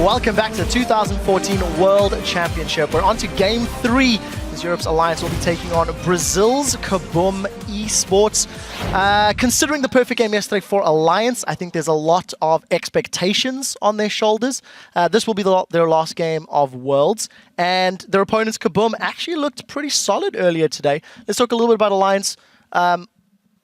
Welcome back to the 2014 World Championship. We're on to Game 3 as Europe's Alliance will be taking on Brazil's KBM Esports. Considering the perfect game yesterday for Alliance, I think there's a lot of expectations on their shoulders. This will be their last game of Worlds, and their opponents, KBM, actually looked pretty solid earlier today. Let's talk a little bit about Alliance.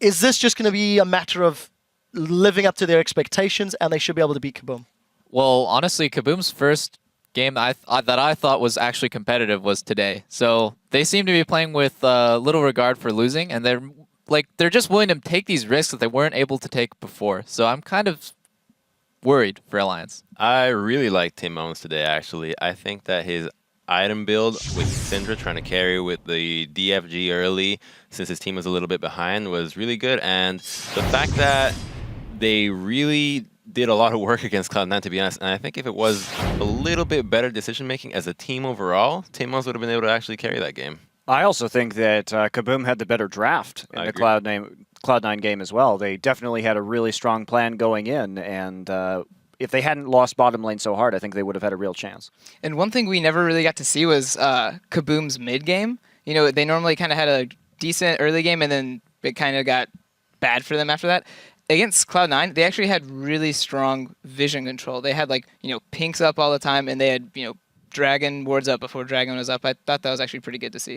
Is this just going to be a matter of living up to their expectations and they should be able to beat KBM? Well, honestly, KBM's first game that I thought was actually competitive was today. So they seem to be playing with little regard for losing, and they're just willing to take these risks that they weren't able to take before. So I'm kind of worried for Alliance. I really like Tim Owens today, actually. I think that his item build with Syndra trying to carry with the DFG early, since his team was a little bit behind, was really good. And the fact that they really did a lot of work against Cloud9, to be honest. And I think if it was a little bit better decision-making as a team overall, Tim Owens would have been able to actually carry that game. I also think that KBM had the better draft in the Cloud9 game as well. They definitely had a really strong plan going in, and if they hadn't lost bottom lane so hard, I think they would have had a real chance. And one thing we never really got to see was KBM's mid game. You know, they normally kind of had a decent early game, and then it kind of got bad for them after that. Against Cloud9, they actually had really strong vision control. They had, like, you know, pinks up all the time, and they had, you know, Dragon wards up before Dragon was up. I thought that was actually pretty good to see.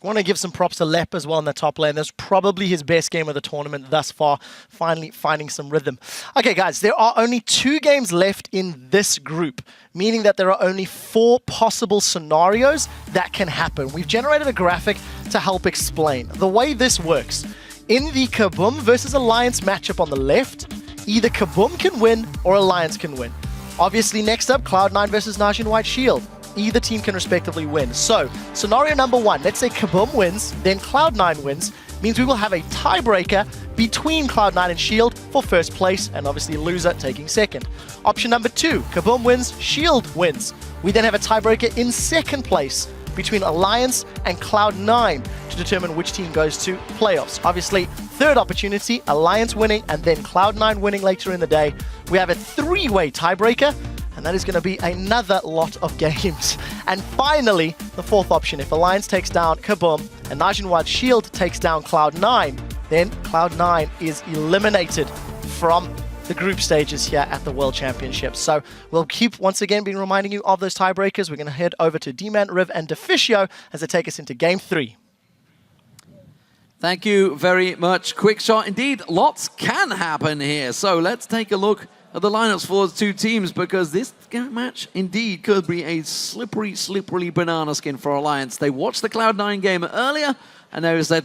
I want to give some props to Lep as well in the top lane. That's probably his best game of the tournament thus far, finally finding some rhythm. Okay, guys, there are only 2 games left in this group, meaning that there are only 4 possible scenarios that can happen. We've generated a graphic to help explain. The way this works: in the KBM versus Alliance matchup on the left, either KBM can win or Alliance can win. Obviously, next up, Cloud9 versus Najin White Shield. Either team can respectively win. So, scenario number 1, let's say KBM wins, then Cloud9 wins, means we will have a tiebreaker between Cloud9 and Shield for first place, and obviously loser taking second. Option number 2, KBM wins, Shield wins. We then have a tiebreaker in second place between Alliance and Cloud9 to determine which team goes to playoffs. Obviously, third opportunity, Alliance winning and then Cloud9 winning later in the day. We have a 3-way tiebreaker, and that is going to be another lot of games. And finally, the fourth option, if Alliance takes down KBM and Najin White Shield takes down Cloud9, then Cloud9 is eliminated from the group stages here at the World Championship. So we'll keep, once again, being reminding you of those tiebreakers. We're going to head over to D-Man, Riv, and Deficio as they take us into Game 3. Thank you very much. Quick shot indeed. Lots can happen here. So let's take a look at the lineups for the 2 teams, because this match indeed could be a slippery, slippery banana skin for Alliance. They watched the Cloud9 game earlier, and they said,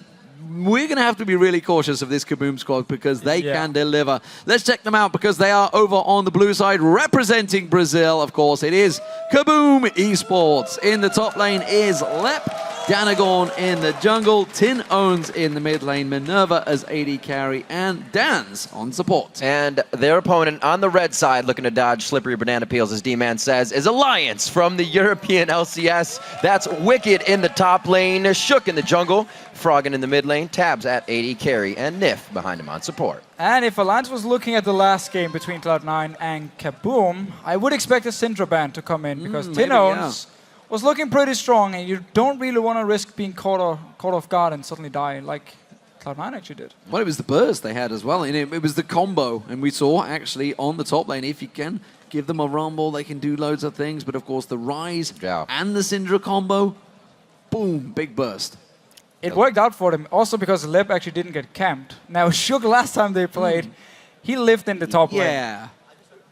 we're going to have to be really cautious of this KBM squad because they can deliver. Let's check them out, because they are over on the blue side representing Brazil. Of course, it is KBM Esports. In the top lane is Lep, Danagorn in the jungle, Tin Owens in the mid lane, Minerva as AD carry, and Dan's on support. And their opponent on the red side, looking to dodge slippery banana peels, as D-Man says, is Alliance from the European LCS. That's Wicked in the top lane, Shook in the jungle, Froggen in the mid lane, Tabs at AD carry, and Nif behind him on support. And if Alliance was looking at the last game between Cloud9 and KBM, I would expect a Syndra ban to come in, because Tin Owens was looking pretty strong, and you don't really want to risk being caught off guard and suddenly die like Cloud9 actually did. Well, it was the burst they had as well, and it was the combo, and we saw actually on the top lane, if you can give them a rumble, they can do loads of things, but of course the Rise and the Syndra combo, boom, big burst. It worked out for them, also because Lep actually didn't get camped. Now, Shook, last time they played, he lived in the top lane.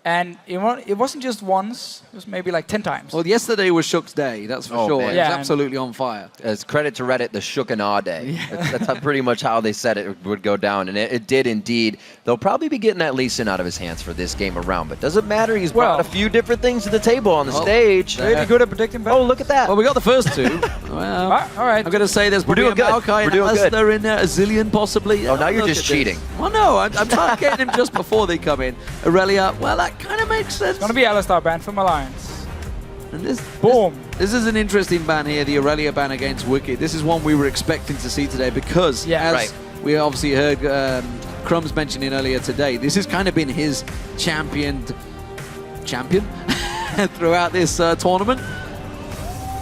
And it wasn't just once, it was maybe like 10 times. Well, yesterday was Shook's day, that's for sure. Man. He was absolutely on fire. As credit to Reddit, the Shook and Awe day. That's pretty much how they said it would go down, and it did indeed. They'll probably be getting that Lee Sin out of his hands for this game around, but doesn't matter. He's brought a few different things to the table on the stage. Really good at predicting battles. Oh, look at that. Well, we got the first 2. Well, all right. I'm going to say there's probably a Maokai and Alistair in there, a Zillion possibly. Oh, now you're just cheating. Well, no, I'm targeting him just before they come in. Aurelia, well, that kind of makes sense. It's going to be Alistair ban from Alliance. And this is an interesting ban here, the Aurelia ban against Wicked. This is one we were expecting to see today, because as we obviously heard Crumbs mentioning earlier today, this has kind of been his champion throughout this tournament.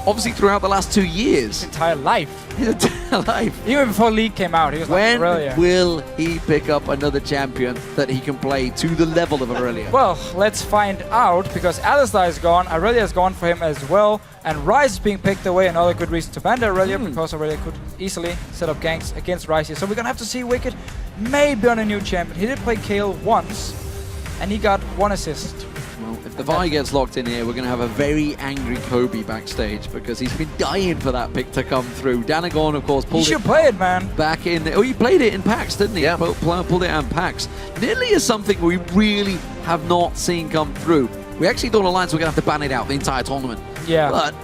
Obviously, throughout the last 2 years. Entire life. His entire life. Even before League came out, he was like When Aurelia. will he pick up another champion that he can play to the level of Aurelia? Well, let's find out, because Alistar is gone, Aurelia is gone for him as well, and Ryze is being picked away. Another good reason to ban Aurelia, because Aurelia could easily set up ganks against Ryze here. So we're gonna have to see Wicked maybe on a new champion. He did play Kayle once, and he got 1 assist. Well, if the Vi gets locked in here, we're going to have a very angry Kobe backstage because he's been dying for that pick to come through. Danagorn, of course, He pulled should it play it, man. back in. Oh, he played it in packs, didn't he? Yeah. Pulled it out in packs. Nearly is something we really have not seen come through. We actually thought Alliance were going to have to ban it out the entire tournament. Yeah. But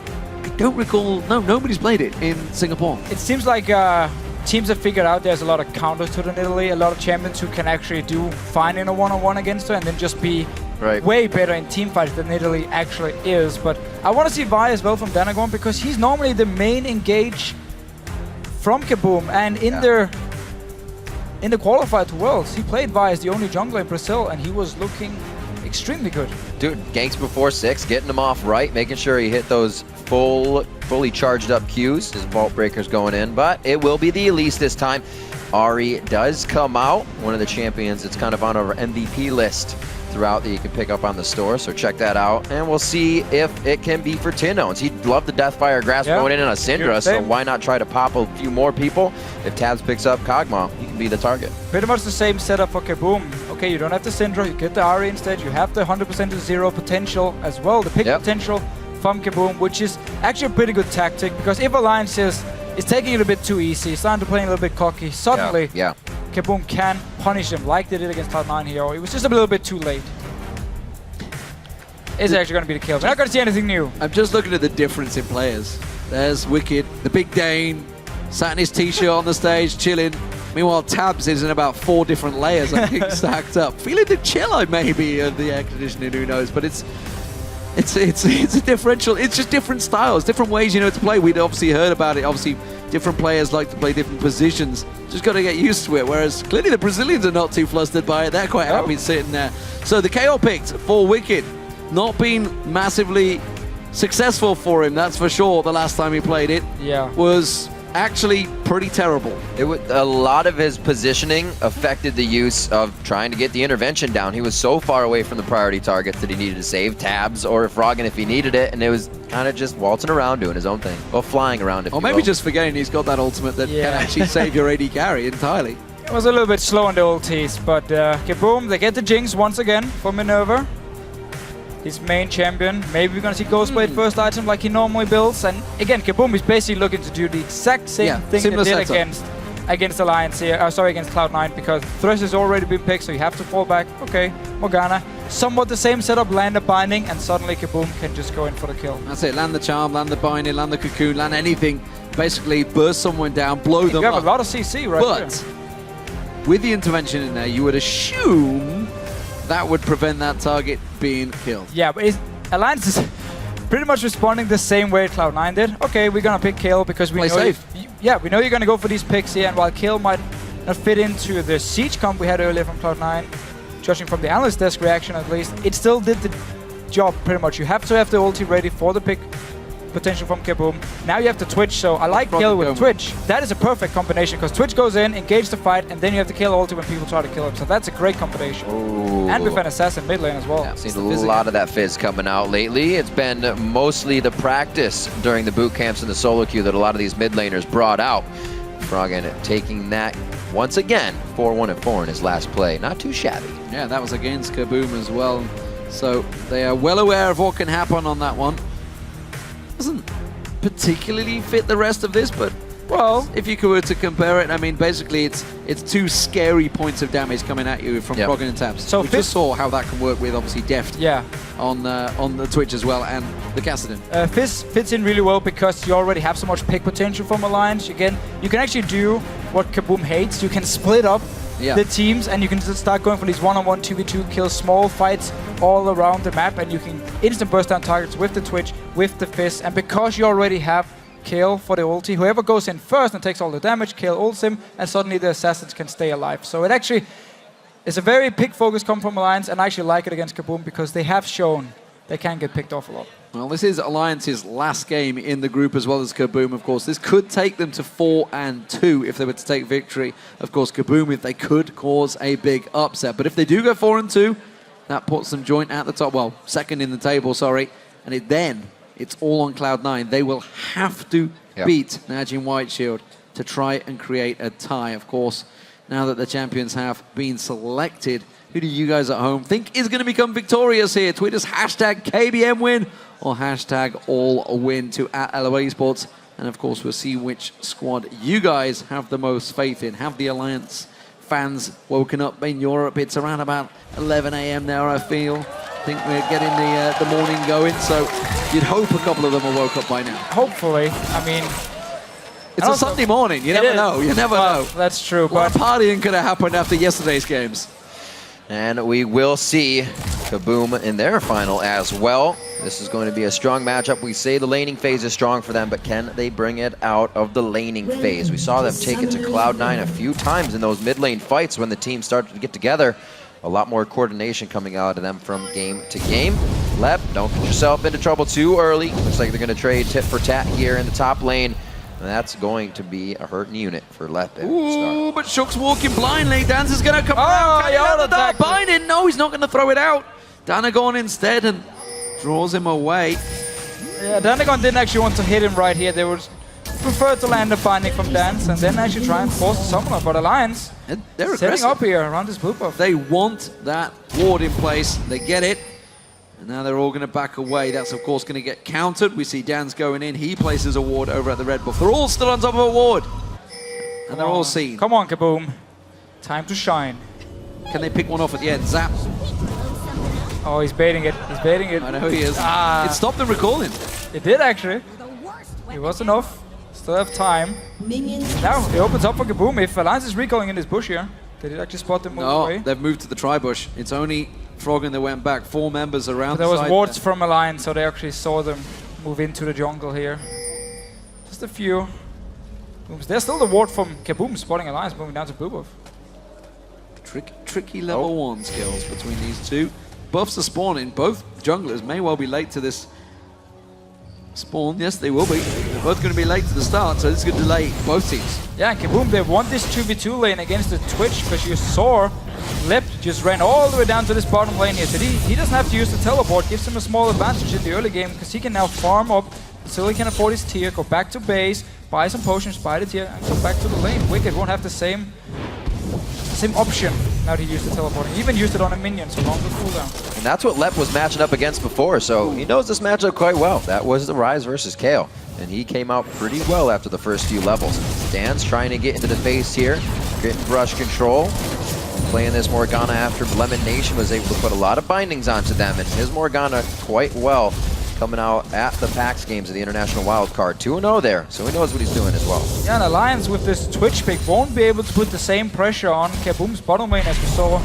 I don't recall. No, nobody's played it in Singapore. It seems like teams have figured out there's a lot of counters to the Nidalee, a lot of champions who can actually do fine in a one-on-one against her and then just be way better in team fights than Nidalee actually is. But I want to see Vi as well from Danagorn because he's normally the main engage from KBM, and in the qualified to Worlds, he played Vi as the only jungler in Brazil, and he was looking extremely good. Dude, ganks before 6, getting him off right, making sure he hit those fully charged up Qs. His Vault Breaker's going in, but it will be the Elise this time. Ari does come out, one of the champions. It's kind of on our MVP list throughout that you can pick up on the store, so check that out. And we'll see if it can be for Tinones. He'd love the Deathfire Grasp going in on a Syndra, so why not try to pop a few more people? If Tabs picks up Kog'Maw, he can be the target. Pretty much the same setup for KBM. Okay, you don't have the Syndra, you get the Ari instead. You have the 100% to 0 potential as well, the pick potential from KBM, which is actually a pretty good tactic, because if Alliance is taking it a bit too easy, starting to play a little bit cocky, suddenly KBM can punish him like they did against Cloud9 here. It was just a little bit too late. It's actually going to be the kill. We're not going to see anything new. I'm just looking at the difference in players. There's Wicked, the big Dane, sat in his t-shirt on the stage, chilling. Meanwhile, Tabs is in about 4 different layers, I think, stacked up. Feeling the chill, maybe, of the air conditioning, who knows. But it's a differential. It's just different styles, different ways, to play. We'd obviously heard about it. Obviously, different players like to play different positions. Just got to get used to it. Whereas clearly the Brazilians are not too flustered by it. They're quite happy sitting there. So the KO picked for Wicked, not been massively successful for him. That's for sure. The last time he played it, was actually pretty terrible. A lot of his positioning affected the use of trying to get the intervention down. He was so far away from the priority targets that he needed to save Tabs or Froggen if he needed it, and it was kind of just waltzing around doing his own thing. Well, flying around, if you will. Or maybe just forgetting he's got that ultimate that can actually save your AD carry entirely. It was a little bit slow on the ultis, but KBM, they get the Jinx once again for Minerva. His main champion. Maybe we're going to see Ghostblade first item like he normally builds. And again, KBM is basically looking to do the exact same thing they did against Alliance here. Against Cloud9, because Thresh has already been picked, so you have to fall back. Okay, Morgana. Somewhat the same setup, land the binding, and suddenly KBM can just go in for the kill. That's it, land the charm, land the binding, land the cocoon, land anything. Basically burst someone down, blow them up. You have a lot of CC right there. But with the intervention in there, you would assume that would prevent that target being killed. Yeah, but Alliance is pretty much responding the same way Cloud9 did. Okay, we're gonna pick Kayle because we know we know you're gonna go for these picks here, and while Kayle might not fit into the siege comp we had earlier from Cloud9, judging from the analyst desk reaction at least, it still did the job pretty much. You have to have the ulti ready for the pick potential from KBM. Now you have the Twitch, so I like Kayle with Twitch. That is a perfect combination, because Twitch goes in, engage the fight, and then you have the Kayle ulti when people try to kill him. So that's a great combination. Ooh. And with an assassin mid lane as well. Yeah, I've seen a lot of that fizz coming out lately. It's been mostly the practice during the boot camps and the solo queue that a lot of these mid laners brought out. Froggen taking that once again, 4-1-4 in his last play. Not too shabby. Yeah, that was against KBM as well. So they are well aware of what can happen on that one. Doesn't particularly fit the rest of this, but well, if you were to compare it, I mean, basically it's 2 scary points of damage coming at you from Froggen and Tabs. So we just saw how that can work with obviously Deft on the Twitch as well, and the Kassadin. Fizz fits in really well because you already have so much pick potential from Alliance. Again, you can actually do what KBM hates. You can split up the teams, and you can just start going for these 1-on-1, 2v2 kills, small fights all around the map, and you can instant burst down targets with the Twitch, with the Fizz, and because you already have Kayle for the ulti, whoever goes in first and takes all the damage, Kayle ults him, and suddenly the assassins can stay alive. So it actually is a very pick-focused comp from Alliance, and I actually like it against KBM because they have shown they can get picked off a lot. Well, this is Alliance's last game in the group as well as KBM, of course. This could take them to 4-2 if they were to take victory. Of course, KBM, if they could cause a big upset. But if they do go 4-2, that puts them joint at the top. Well, second in the table, sorry. And then it's all on Cloud9. They will have to beat Najin Whiteshield to try and create a tie. Of course, now that the champions have been selected, who do you guys at home think is going to become victorious here? Tweet us hashtag KBM win or hashtag all win to @LOL Esports. And of course, we'll see which squad you guys have the most faith in. Have the Alliance fans woken up in Europe? It's around about 11 a.m. now, I feel. I think we're getting the morning going, so you'd hope a couple of them are woke up by now. Hopefully. I mean, it's a Sunday morning. You never know. You never know. That's true. A lot of partying could have happened after yesterday's games. And we will see KBM in their final as well. This is going to be a strong matchup. We say the laning phase is strong for them, but can they bring it out of the laning phase? We saw them take it to Cloud9 a few times in those mid lane fights when the team started to get together. A lot more coordination coming out of them from game to game. Lep, don't get yourself into trouble too early. Looks like they're going to trade tit for tat here in the top lane. And that's going to be a hurting unit for Lep. Ooh, but Shook's walking blindly. Dance is going to come around. Can he let the dart bind in? No, he's not going to throw it out. Danagon instead and draws him away. Yeah, Danagon didn't actually want to hit him right here. They would prefer to land a binding from Dance and then actually try and force the summoner. But Alliance, they're setting up here around this blue buff. They want that ward in place. They get it. And now they're all going to back away. That's, of course, going to get countered. We see Dan's going in. He places a ward over at the red buff. They're all still on top of a ward. And they're all seen. Come on, KBM. Time to shine. Can they pick one off at the end? Zap. Oh, he's baiting it. He's baiting it. I know he is. It stopped them recalling. It did, actually. It was enough. Still have time. Now, it opens up for KBM. If Alliance is recalling in this bush here, did it actually spot them move away? No, they've moved to the tri-bush. It's only Froggen that went back. 4 members around there was wards from Alliance, so they actually saw them move into the jungle here. Just a few. There's still the ward from KBM spotting Alliance moving down to blue buff. Tricky level 1 skills between these two. Buffs are spawning. Both junglers may well be late to this spawn. Yes, they will be. They're both going to be late to the start, so this is going to delay both teams. Yeah, and KBM, they won this 2v2 lane against the Twitch because you saw Lep just ran all the way down to this bottom lane here. So he doesn't have to use the teleport, gives him a small advantage in the early game because he can now farm up until he can afford his tier, go back to base, buy some potions, buy the tier, and go back to the lane. Wicked won't have the same option now to use the teleport. He even used it on a minion, so longer cooldown. And that's what Lep was matching up against before, so he knows this matchup quite well. That was the Rise versus Kayle, and he came out pretty well after the first few levels. Dan's trying to get into the face here, getting brush control. Playing this Morgana after Lemon Nation was able to put a lot of bindings onto them, and his Morgana quite well coming out at the PAX games of the International Wildcard. 2-0 there, so he knows what he's doing as well. Yeah, and Alliance with this Twitch pick won't be able to put the same pressure on KBM's bottom lane as we saw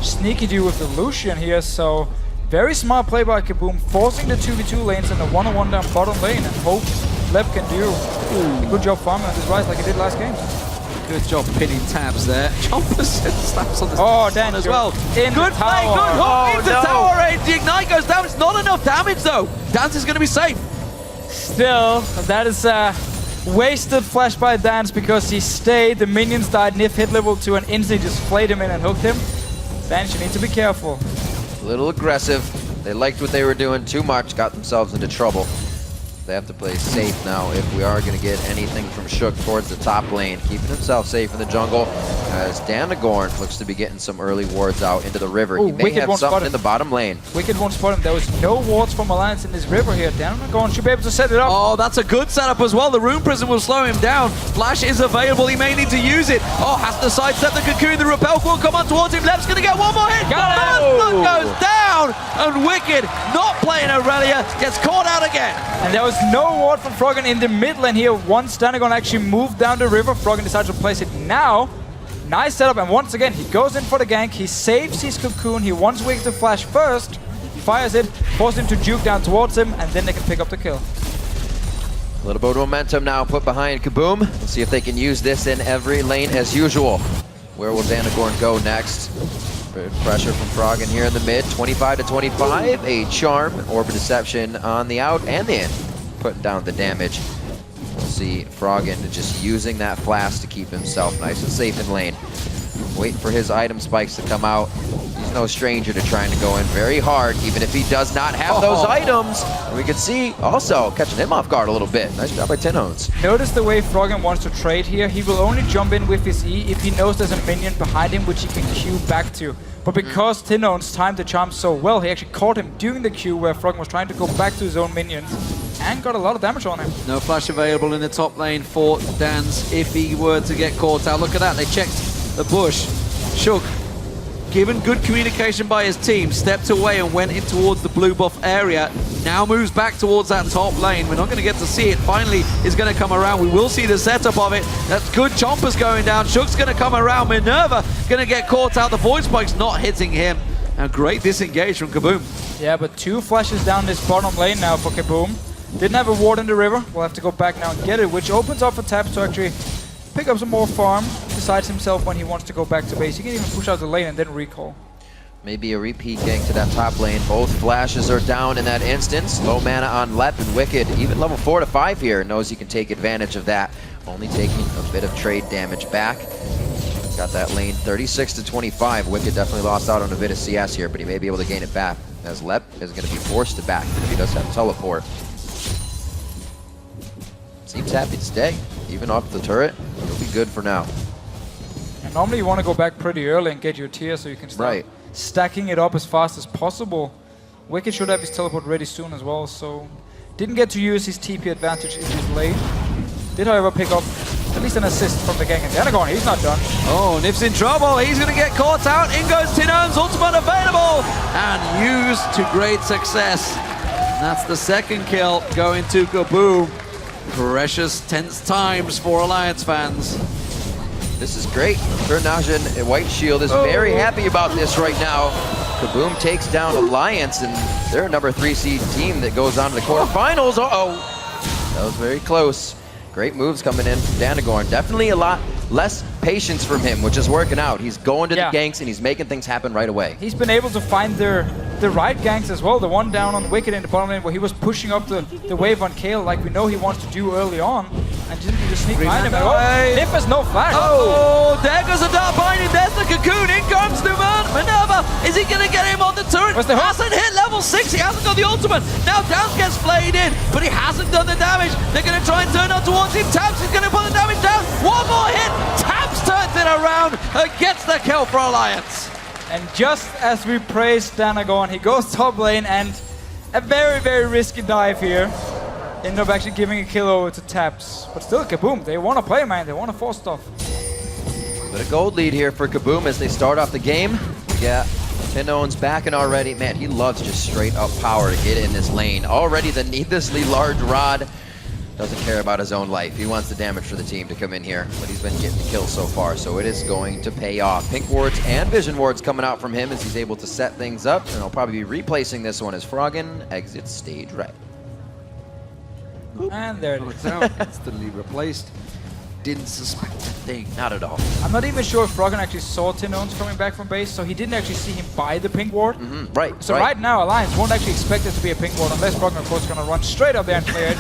Sneaky do with the Lucian here, so very smart play by KBM, forcing the 2v2 lanes and the 1-on-1 down bottom lane, and hope Lep can do a good job farming on this Rise like he did last game. Good job pinning tabs there. Chompers slaps on the Dan as well. Good play, good hook into tower. The ignite goes down. It's not enough damage though. Dance is going to be safe. Still, that is a wasted flash by Dance because he stayed. The minions died, Nif hit level 2 and instantly just flayed him in and hooked him. Dance, you need to be careful. A little aggressive. They liked what they were doing too much, got themselves into trouble. They have to play safe now if we are going to get anything from Shook towards the top lane. Keeping himself safe in the jungle as Danagon looks to be getting some early wards out into the river. Ooh, he may Wicked have something in the bottom lane. Wicked won't spot him. There was no wards from Alliance in this river here. Danagon should be able to set it up. Oh, that's a good setup as well. The Rune Prison will slow him down. Flash is available. He may need to use it. Oh, has to sidestep the Cocoon. The Repel will come on towards him. Lep's going to get one more hit. The goes down. And Wicked, not playing Aurelia, gets caught out again. And there was no ward from Froggen in the mid lane here. Once Danagon actually moved down the river, Froggen decides to place it now. Nice setup, and once again, he goes in for the gank. He saves his Cocoon. He wants Wicked to flash first. Fires it, forces him to juke down towards him, and then they can pick up the kill. A little bit of momentum now put behind KBM. We'll see if they can use this in every lane as usual. Where will Danagon go next? Pressure from Froggen here in the mid, 25 to 25. A charm, Orb of Deception on the out and the in, putting down the damage. We'll see Froggen just using that flash to keep himself nice and safe in lane. Wait for his item spikes to come out. He's no stranger to trying to go in very hard, even if he does not have those items. And we can see also catching him off guard a little bit. Nice job by Tinones. Notice the way Froggen wants to trade here. He will only jump in with his E if he knows there's a minion behind him which he can Q back to. But because Tinones timed the charm so well, he actually caught him during the Q where Froggen was trying to go back to his own minions and got a lot of damage on him. No flash available in the top lane for Dance if he were to get caught out. Look at that, they checked the bush. Shook, given good communication by his team, stepped away and went in towards the blue buff area. Now moves back towards that top lane. We're not going to get to see it. Finally, is going to come around. We will see the setup of it. That's good. Chompers going down. Shook's going to come around. Minerva going to get caught out. The Void Spike's not hitting him. And great disengage from KBM. Yeah, but 2 flashes down this bottom lane now for KBM. Didn't have a ward in the river. We'll have to go back now and get it, which opens up for Taps to actually pick up some more farm. Decides himself when he wants to go back to base. He can even push out the lane and then recall. Maybe a repeat gank to that top lane. Both flashes are down in that instance. Low mana on Lep and Wicked, even level 4 to 5 here, knows he can take advantage of that. Only taking a bit of trade damage back. Got that lane 36 to 25. Wicked definitely lost out on a bit of CS here, but he may be able to gain it back, as Lep is going to be forced to back if he does have teleport. Seems happy to stay, even off the turret. He'll be good for now. And normally you want to go back pretty early and get your tier so you can start stacking it up as fast as possible. Wicked should have his teleport ready soon as well, so didn't get to use his TP advantage in his lane. Did, however, pick up at least an assist from the gank. And Danagon, he's not done. Oh, Nif's in trouble. He's going to get caught out. In goes Tinones, ultimate available and used to great success. That's the second kill going to KBM. Precious, tense times for Alliance fans. This is great. Turnajin and White Shield is very happy about this right now. KBM takes down Alliance, and they're a number 3 seed team that goes on to the quarterfinals. That was very close. Great moves coming in from Danagorn. Definitely a lot less patience from him, which is working out. He's going to the ganks, and he's making things happen right away. He's been able to find the right ganks as well. The one down on Wicked in the bottom lane where he was pushing up the wave on Kale like we know he wants to do early on. And didn't he just sneak behind him? Nif has no flash. Oh, there goes a dart behind him. There's the cocoon. In comes Minerva. Is he going to get him on the turret? Hasn't hit level 6. He hasn't got the ultimate. Now Dance gets flayed in, but he hasn't done the damage. They're going to try and turn on towards him. Taps is going to put the damage down. One more hit. Taps turns it around and gets the kill for Alliance. And just as we praised Danagon, he goes top lane and a very, very risky dive here. End up actually giving a kill over to Taps. But still, KBM, they want to play, man. They want to force stuff. But a gold lead here for KBM as they start off the game. Yeah, Tinones backing already. Man, he loves just straight up power to get in this lane. Already the needlessly large rod. Doesn't care about his own life. He wants the damage for the team to come in here, but he's been getting the kills so far, so it is going to pay off. Pink wards and vision wards coming out from him as he's able to set things up, and he'll probably be replacing this one as Froggen exits stage right. And there it is. Instantly replaced. Didn't suspect a thing. Not at all. I'm not even sure if Froggen actually saw Tinones coming back from base, so he didn't actually see him buy the pink ward. Right. So right now, Alliance won't actually expect it to be a pink ward unless Froggen, of course, is going to run straight up there and clear it.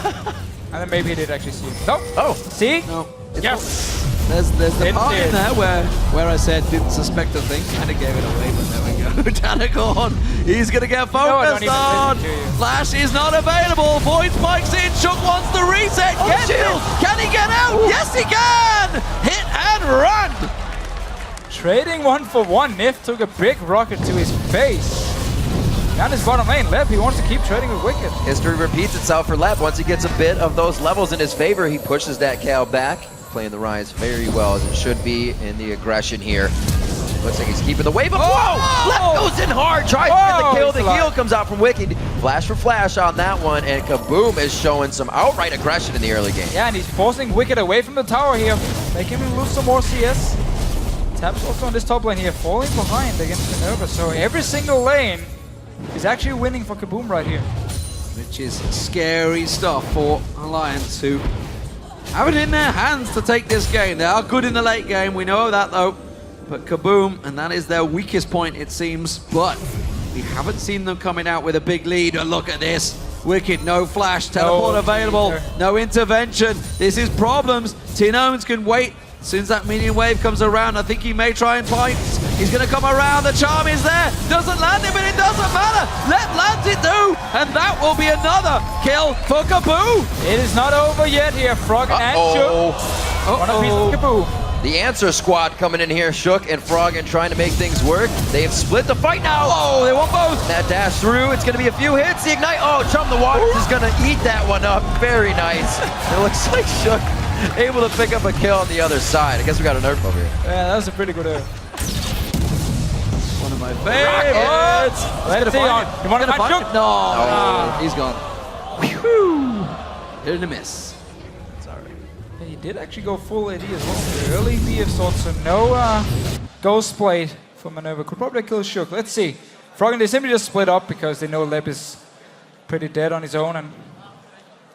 And then maybe he did actually see it. Nope. Oh. See? No. Yes. There's the part in there where I said didn't suspect a thing. Kind of gave it away, but there we go. Danagon, he's going to get focused on. Flash is not available. Void spikes in. Shook wants the reset. Get shield. Can he get out? Ooh. Yes, he can. Hit and run. Trading 1-for-1. Nif took a big rocket to his face. Down his bottom lane, Lep, he wants to keep trading with Wicked. History repeats itself for Lep. Once he gets a bit of those levels in his favor, he pushes that Cal back. Playing the Rise very well as it should be in the aggression here. Looks like he's keeping the wave up. Whoa! Lep goes in hard, tries to get the kill. The heal comes out from Wicked. Flash for flash on that one, and KBM is showing some outright aggression in the early game. Yeah, and he's forcing Wicked away from the tower here, making him lose some more CS. Taps also on this top lane here, falling behind against Minerva, so every single lane is actually winning for KBM right here. Which is scary stuff for Alliance, who have it in their hands to take this game. They are good in the late game, we know that though. but KBM, and that is their weakest point, it seems. But we haven't seen them coming out with a big lead. And look at this. Wicked, no flash, teleport available, no intervention. This is problems. Tinones can wait. As soon as that minion wave comes around, I think he may try and fight. He's going to come around. The charm is there. Doesn't land it, but it doesn't matter. Lep lands it too. And that will be another kill for KBM. It is not over yet here. Froggen and Shook. One apiece of KBM. The answer squad coming in here, Shook and Froggen trying to make things work. They have split the fight now. Oh, they want both. That dash through, it's gonna be a few hits. The ignite, Chum the Waters is gonna eat that one up. Very nice. It looks like Shook able to pick up a kill on the other side. I guess we got a nerf over here. Yeah, that was a pretty good nerf. One of my favorites. Let's see. You want to fight Shook? No, he's gone. Whew. Hit and a miss. Yeah, he did actually go full AD as well. The early BF sword, so no Ghost Blade for Maneuver. Could probably kill Shook. Let's see. Froggen, they simply just split up because they know Lep is pretty dead on his own, and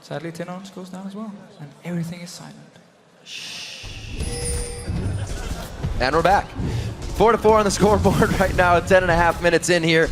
sadly Tinones goes down as well. And everything is silent. And we're back. 4-4 on the scoreboard right now, 10.5 minutes in here.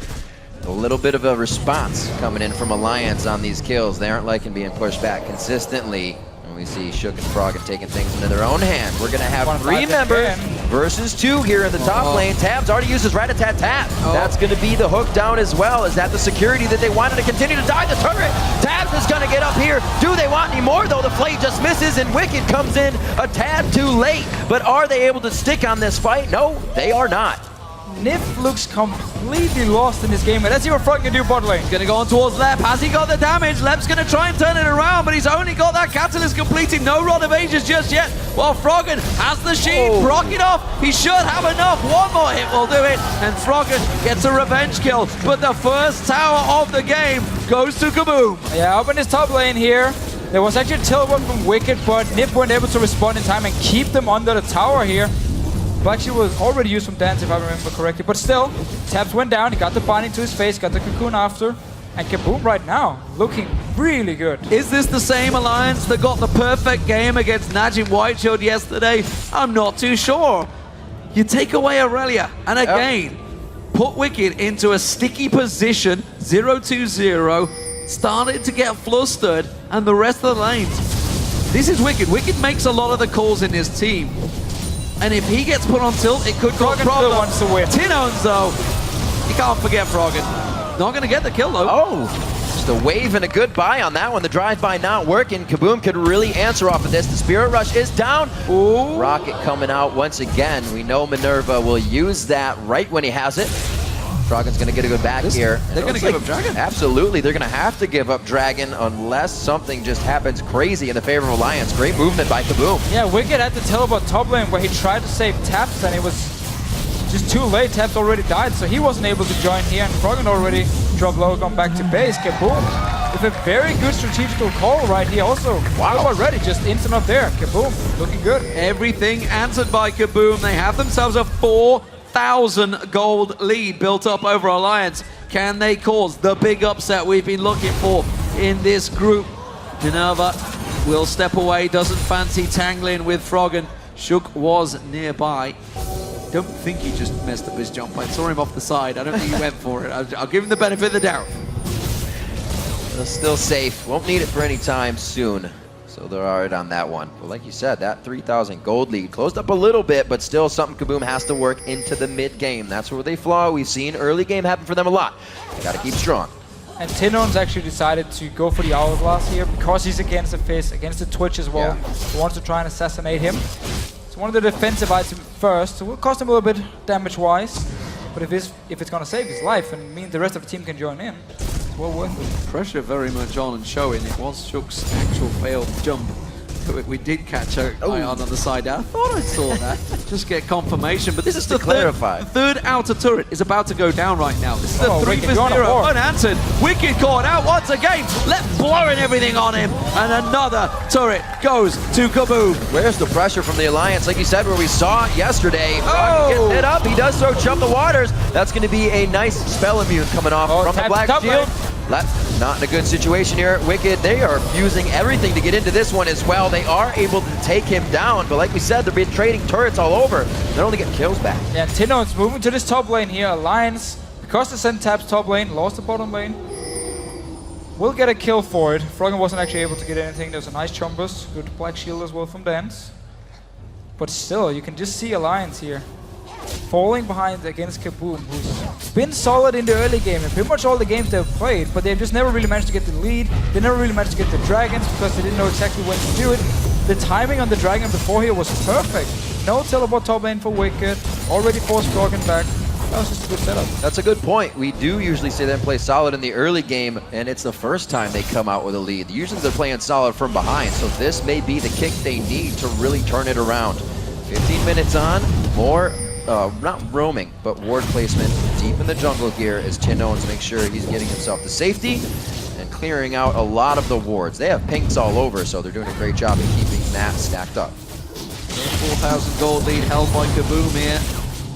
A little bit of a response coming in from Alliance on these kills. They aren't liking being pushed back consistently. And we see Shook and Froggen taking things into their own hand. We're going to have 3 members versus 2 here in the top lane. Tab's already used his rat-a-tat-tat. That's going to be the hook down as well. Is that the security that they wanted to continue to die the turret? Tabs is going to get up here. Do they want any more, though? The Flay just misses, and Wicked comes in a tad too late. But are they able to stick on this fight? No, they are not. Nif looks completely lost in this game, and let's see what Froggen can do bot lane. Gonna go on towards Lep. Has he got the damage? Lep's gonna try and turn it around, but he's only got that catalyst completed. No Rod of Ages just yet. While Froggen has the sheet. Brock it off. He should have enough. One more hit will do it. And Froggen gets a revenge kill. But the first tower of the game goes to KBM. Yeah, up in his top lane here. There was actually a teleport from Wicked, but Nif weren't able to respond in time and keep them under the tower here. Actually was already used from Dance if I remember correctly, but still, Tabs went down, he got the binding to his face, got the cocoon after, and KBM right now, looking really good. Is this the same Alliance that got the perfect game against Najim Whiteshield yesterday? I'm not too sure. You take away Aurelia, and again, put Wicked into a sticky position, 0-2-0, started to get flustered, and the rest of the lanes. This is Wicked. Wicked makes a lot of the calls in his team. And if he gets put on tilt, it could cause problems. Wants to win. Tinones, though, you can't forget Froggen. Not going to get the kill, though. Just a wave and a goodbye on that one. The drive-by not working. KBM could really answer off of this. The Spirit Rush is down. Ooh. Rocket coming out once again. We know Minerva will use that right when he has it. Froggen's going to get a good back here. They're going to give up Dragon? Absolutely. They're going to have to give up Dragon unless something just happens crazy in the favor of Alliance. Great movement by KBM. Yeah, Wicked had the teleport top lane where he tried to save Taps, and it was just too late. Taps already died, so he wasn't able to join here, and Froggen already dropped low, gone back to base. KBM with a very good strategical call right here. Also, wow, already just instant up there. KBM looking good. Everything answered by KBM. They have themselves a 4,000 gold lead built up over Alliance. Can they cause the big upset we've been looking for in this group? Minerva will step away, doesn't fancy tangling with Froggen. Shook was nearby. Don't think he just messed up his jump. I saw him off the side. I don't think he went for it. I'll give him the benefit of the doubt. Still safe. Won't need it for any time soon. So they're all right on that one. But like you said, that 3,000 gold lead closed up a little bit, but still something KBM has to work into the mid game. That's where they flaw. We've seen early game happen for them a lot. Got to keep strong. And Tinones actually decided to go for the Hourglass here because he's against the Fizz, against the Twitch as well. He wants to try and assassinate him. It's one of the defensive items first, so it will cost him a little bit damage-wise. But if it's going to save his life and mean the rest of the team can join in, it's well worth it. Pressure very much on and showing. It was Shook's actual failed jump. We did catch an eye on the side. I thought I saw that. Just get confirmation. But this is the third outer turret is about to go down right now. This is the 3-0 unanswered. Wicked caught out once again. Left blowing everything on him. And another turret goes to KBM. Where's the pressure from the Alliance? Like you said, where we saw it yesterday. Getting hit up. He does throw Jump the Waters. That's going to be a nice spell immune coming off from the Black Shield. Not in a good situation here at Wicked. They are using everything to get into this one as well. They are able to take him down, but like we said, they've been trading turrets all over. They're only getting kills back. Yeah, Tino's moving to this top lane here. Alliance, because they sent taps top lane, lost the bottom lane. Will get a kill for it. Froggen wasn't actually able to get anything. There's a nice Chumbus. Good Black Shield as well from Dance. But still, you can just see Alliance here falling behind against KBM, who's been solid in the early game and pretty much all the games they've played, but they've just never really managed to get the lead. They never really managed to get the dragons because they didn't know exactly when to do it. The timing on the dragon before here was perfect. No teleport top lane for Wicked, already forced Froggen back. That was just a good setup. That's a good point. We do usually see them play solid in the early game, and it's the first time they come out with a lead. Usually they're playing solid from behind, so this may be the kick they need to really turn it around. 15 minutes on, more not roaming, but ward placement deep in the jungle here as Tinones makes sure he's getting himself to safety and clearing out a lot of the wards. They have pinks all over, so they're doing a great job of keeping that stacked up. 4,000 gold lead held by KBM here.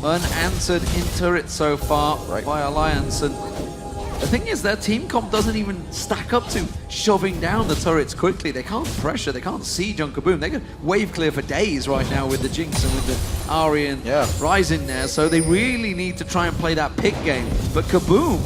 Unanswered in turret so far by Alliance. And the thing is, their team comp doesn't even stack up to shoving down the turrets quickly. They can't pressure, they can't siege on KBM. They can wave clear for days right now with the Jinx and with the Ahri and Ryze in there. So they really need to try and play that pick game. But KBM,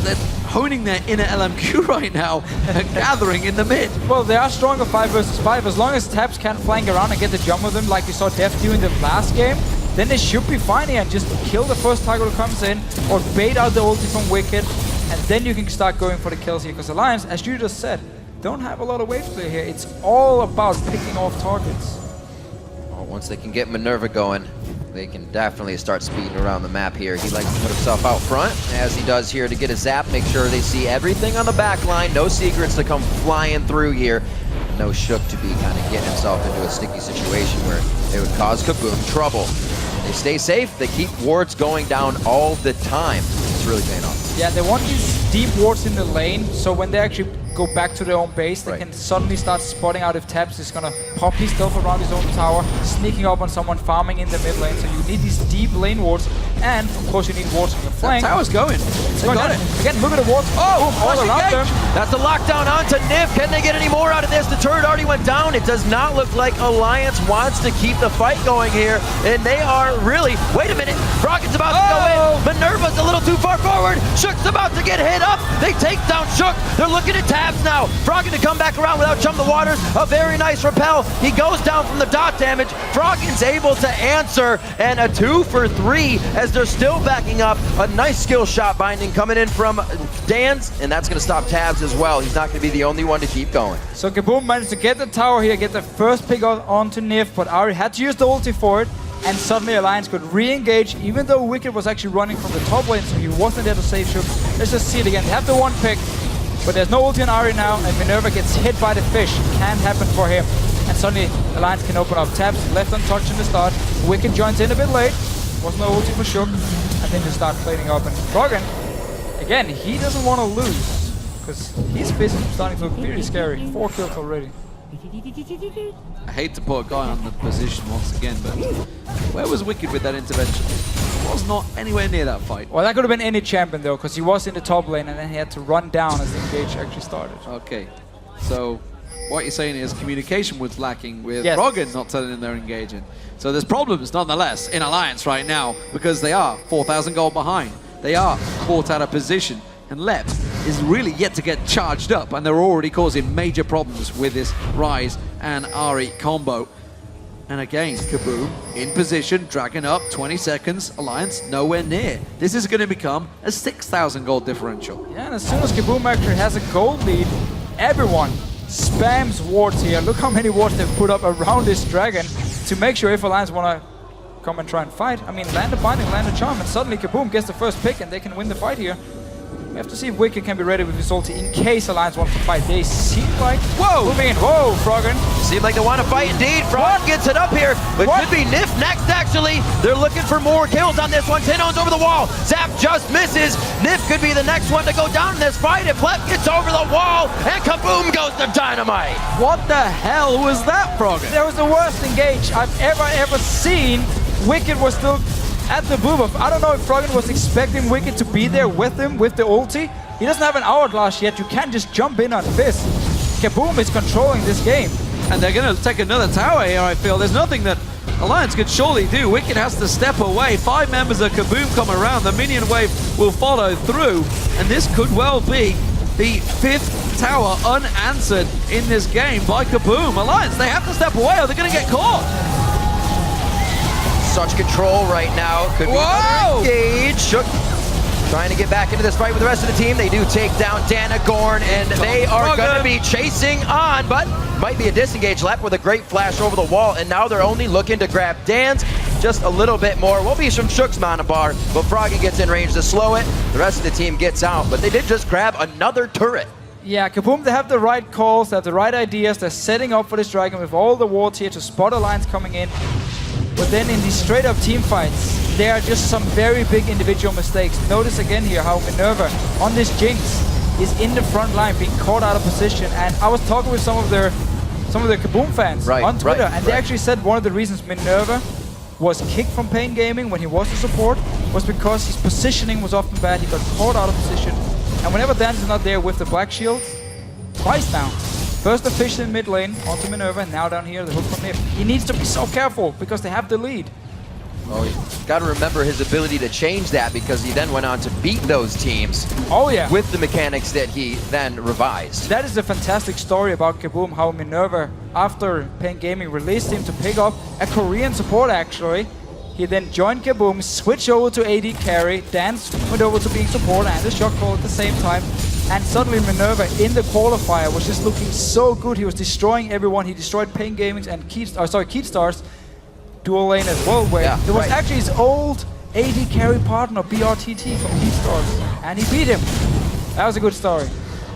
they're honing their inner LMQ right now and gathering in the mid. Well, they are stronger 5 versus 5. As long as Taps can flank around and get the jump with them like you saw Def do in the last game, then they should be fine here and just kill the first target who comes in or bait out the ulti from Wicked, and then you can start going for the kills here, because Alliance, as you just said, don't have a lot of wave clear here. It's all about picking off targets. Well, once they can get Minerva going, they can definitely start speeding around the map here. He likes to put himself out front, as he does here to get a zap, make sure they see everything on the back line, no secrets to come flying through here. No Shook to be kind of getting himself into a sticky situation where it would cause KBM trouble. They stay safe, they keep wards going down all the time. It's really paying off. Yeah, they want these deep wards in the lane, so when they actually go back to their own base, they can suddenly start spotting out if Taps is gonna pop his stealth around his own tower, sneaking up on someone farming in the mid lane. So you need these deep lane wards, and of course you need wards from the flank. That tower's going. They got it. Again, look at the wards. Oh, all around them. That's the lockdown onto Nif. Can they get any more out of this? The turret already went down. It does not look like Alliance wants to keep the fight going here, and they are really... Wait a minute. Froggen's about to go in. Minerva's a little too far forward. Shook's about to get hit up. They take down Shook. They're looking at Tabs now. Froggen to come back around without Chum the Waters. A very nice repel. He goes down from the dot damage. Froggen's able to answer, and a 2 for 3 as they're still backing up. A nice skill shot binding coming in from Dan's, and that's going to stop Tabs as well. He's not going to be the only one to keep going. So KBM managed to get the tower here, get the first pick onto Nif, but Ahri had to use the ulti for it, and suddenly Alliance could re-engage, even though Wicked was actually running from the top lane, so he wasn't there to save Shook. Let's just see it again. They have the one pick, but there's no ulti on Ahri now, and Minerva gets hit by the fish. Can't happen for him. And suddenly Alliance can open up. Taps left untouched in the start. Wicked joins in a bit late. Was no ulti for Shook, and then just start plating up. And Froggen, again, he doesn't want to lose, because his business is starting to look pretty scary. 4 kills already. I hate to put a guy on the position once again, but where was Wicked with that intervention? Was not anywhere near that fight. Well, that could have been any champion though, because he was in the top lane and then he had to run down as the engage actually started. Okay, so what you're saying is communication was lacking with Froggen not telling them they're engaging. So there's problems nonetheless in Alliance right now because they are 4,000 gold behind. They are caught out of position, and Lep is really yet to get charged up, and they're already causing major problems with this Ryze and Ahri combo. And again, KBM in position, dragging up, 20 seconds, Alliance nowhere near. This is going to become a 6,000 gold differential. Yeah, and as soon as KBM actually has a gold lead, everyone spams wards here. Look how many wards they've put up around this dragon to make sure if Alliance want to come and try and fight. I mean, land a binding, land a charm, and suddenly KBM gets the first pick and they can win the fight here. We have to see if Wicked can be ready with his ulti in case Alliance wants to fight. They seem like... Moving in. Whoa, Froggen. Seem like they want to fight indeed. Froggen gets it up here. It could be Nif next, actually. They're looking for more kills on this one. Tino's over the wall. Zap just misses. Nif could be the next one to go down in this fight if Plep gets over the wall, and KBM goes to Dynamite. What the hell was that, Froggen? That was the worst engage I've ever seen. Wicked was still at the blue buff. I don't know if Froggen was expecting Wicked to be there with him with the ulti, He doesn't have an hourglass yet. You can't just jump in on Fizz. KBM is controlling this game. And they're going to take another tower here, I feel. There's nothing that Alliance could surely do. Wicked has to step away. 5 members of KBM come around. The minion wave will follow through. And this could well be the 5th tower unanswered in this game by KBM. Alliance, they have to step away or they're going to get caught. Such control right now. Could be another engage. Shook trying to get back into this fight with the rest of the team. They do take down Danagorn, and they are going to be chasing on, but might be a disengage left with a great flash over the wall, and now they're only looking to grab Dan's just a little bit more. Will be from Shook's Monobar, but Froggy gets in range to slow it. The rest of the team gets out, but they did just grab another turret. Yeah, KBM, they have the right calls, they have the right ideas. They're setting up for this Dragon with all the wards here to spot Alliance coming in. But then in these straight-up team fights, there are just some very big individual mistakes. Notice again here how Minerva on this Jinx is in the front line being caught out of position. And I was talking with some of their KBM fans on Twitter, and they actually said one of the reasons Minerva was kicked from Pain Gaming when he was a support was because his positioning was often bad. He got caught out of position. And whenever Dan is not there with the Black Shield, twice now. First the fish in mid lane onto Minerva, and now down here the hook from Nif. He needs to be so careful because they have the lead. Well, you got to remember his ability to change that because he then went on to beat those teams. Oh yeah. With the mechanics that he then revised. That is a fantastic story about KBM, how Minerva, after Pain Gaming, released him to pick up a Korean support actually. He then joined KBM, switched over to AD carry, Dance went over to being support and the shock call at the same time. And suddenly Minerva in the qualifier was just looking so good. He was destroying everyone. He destroyed Pain Gaming's and Keatstar's dual lane as well, where it was actually his old AD carry partner, BRTT from Keatstars, and he beat him. That was a good story.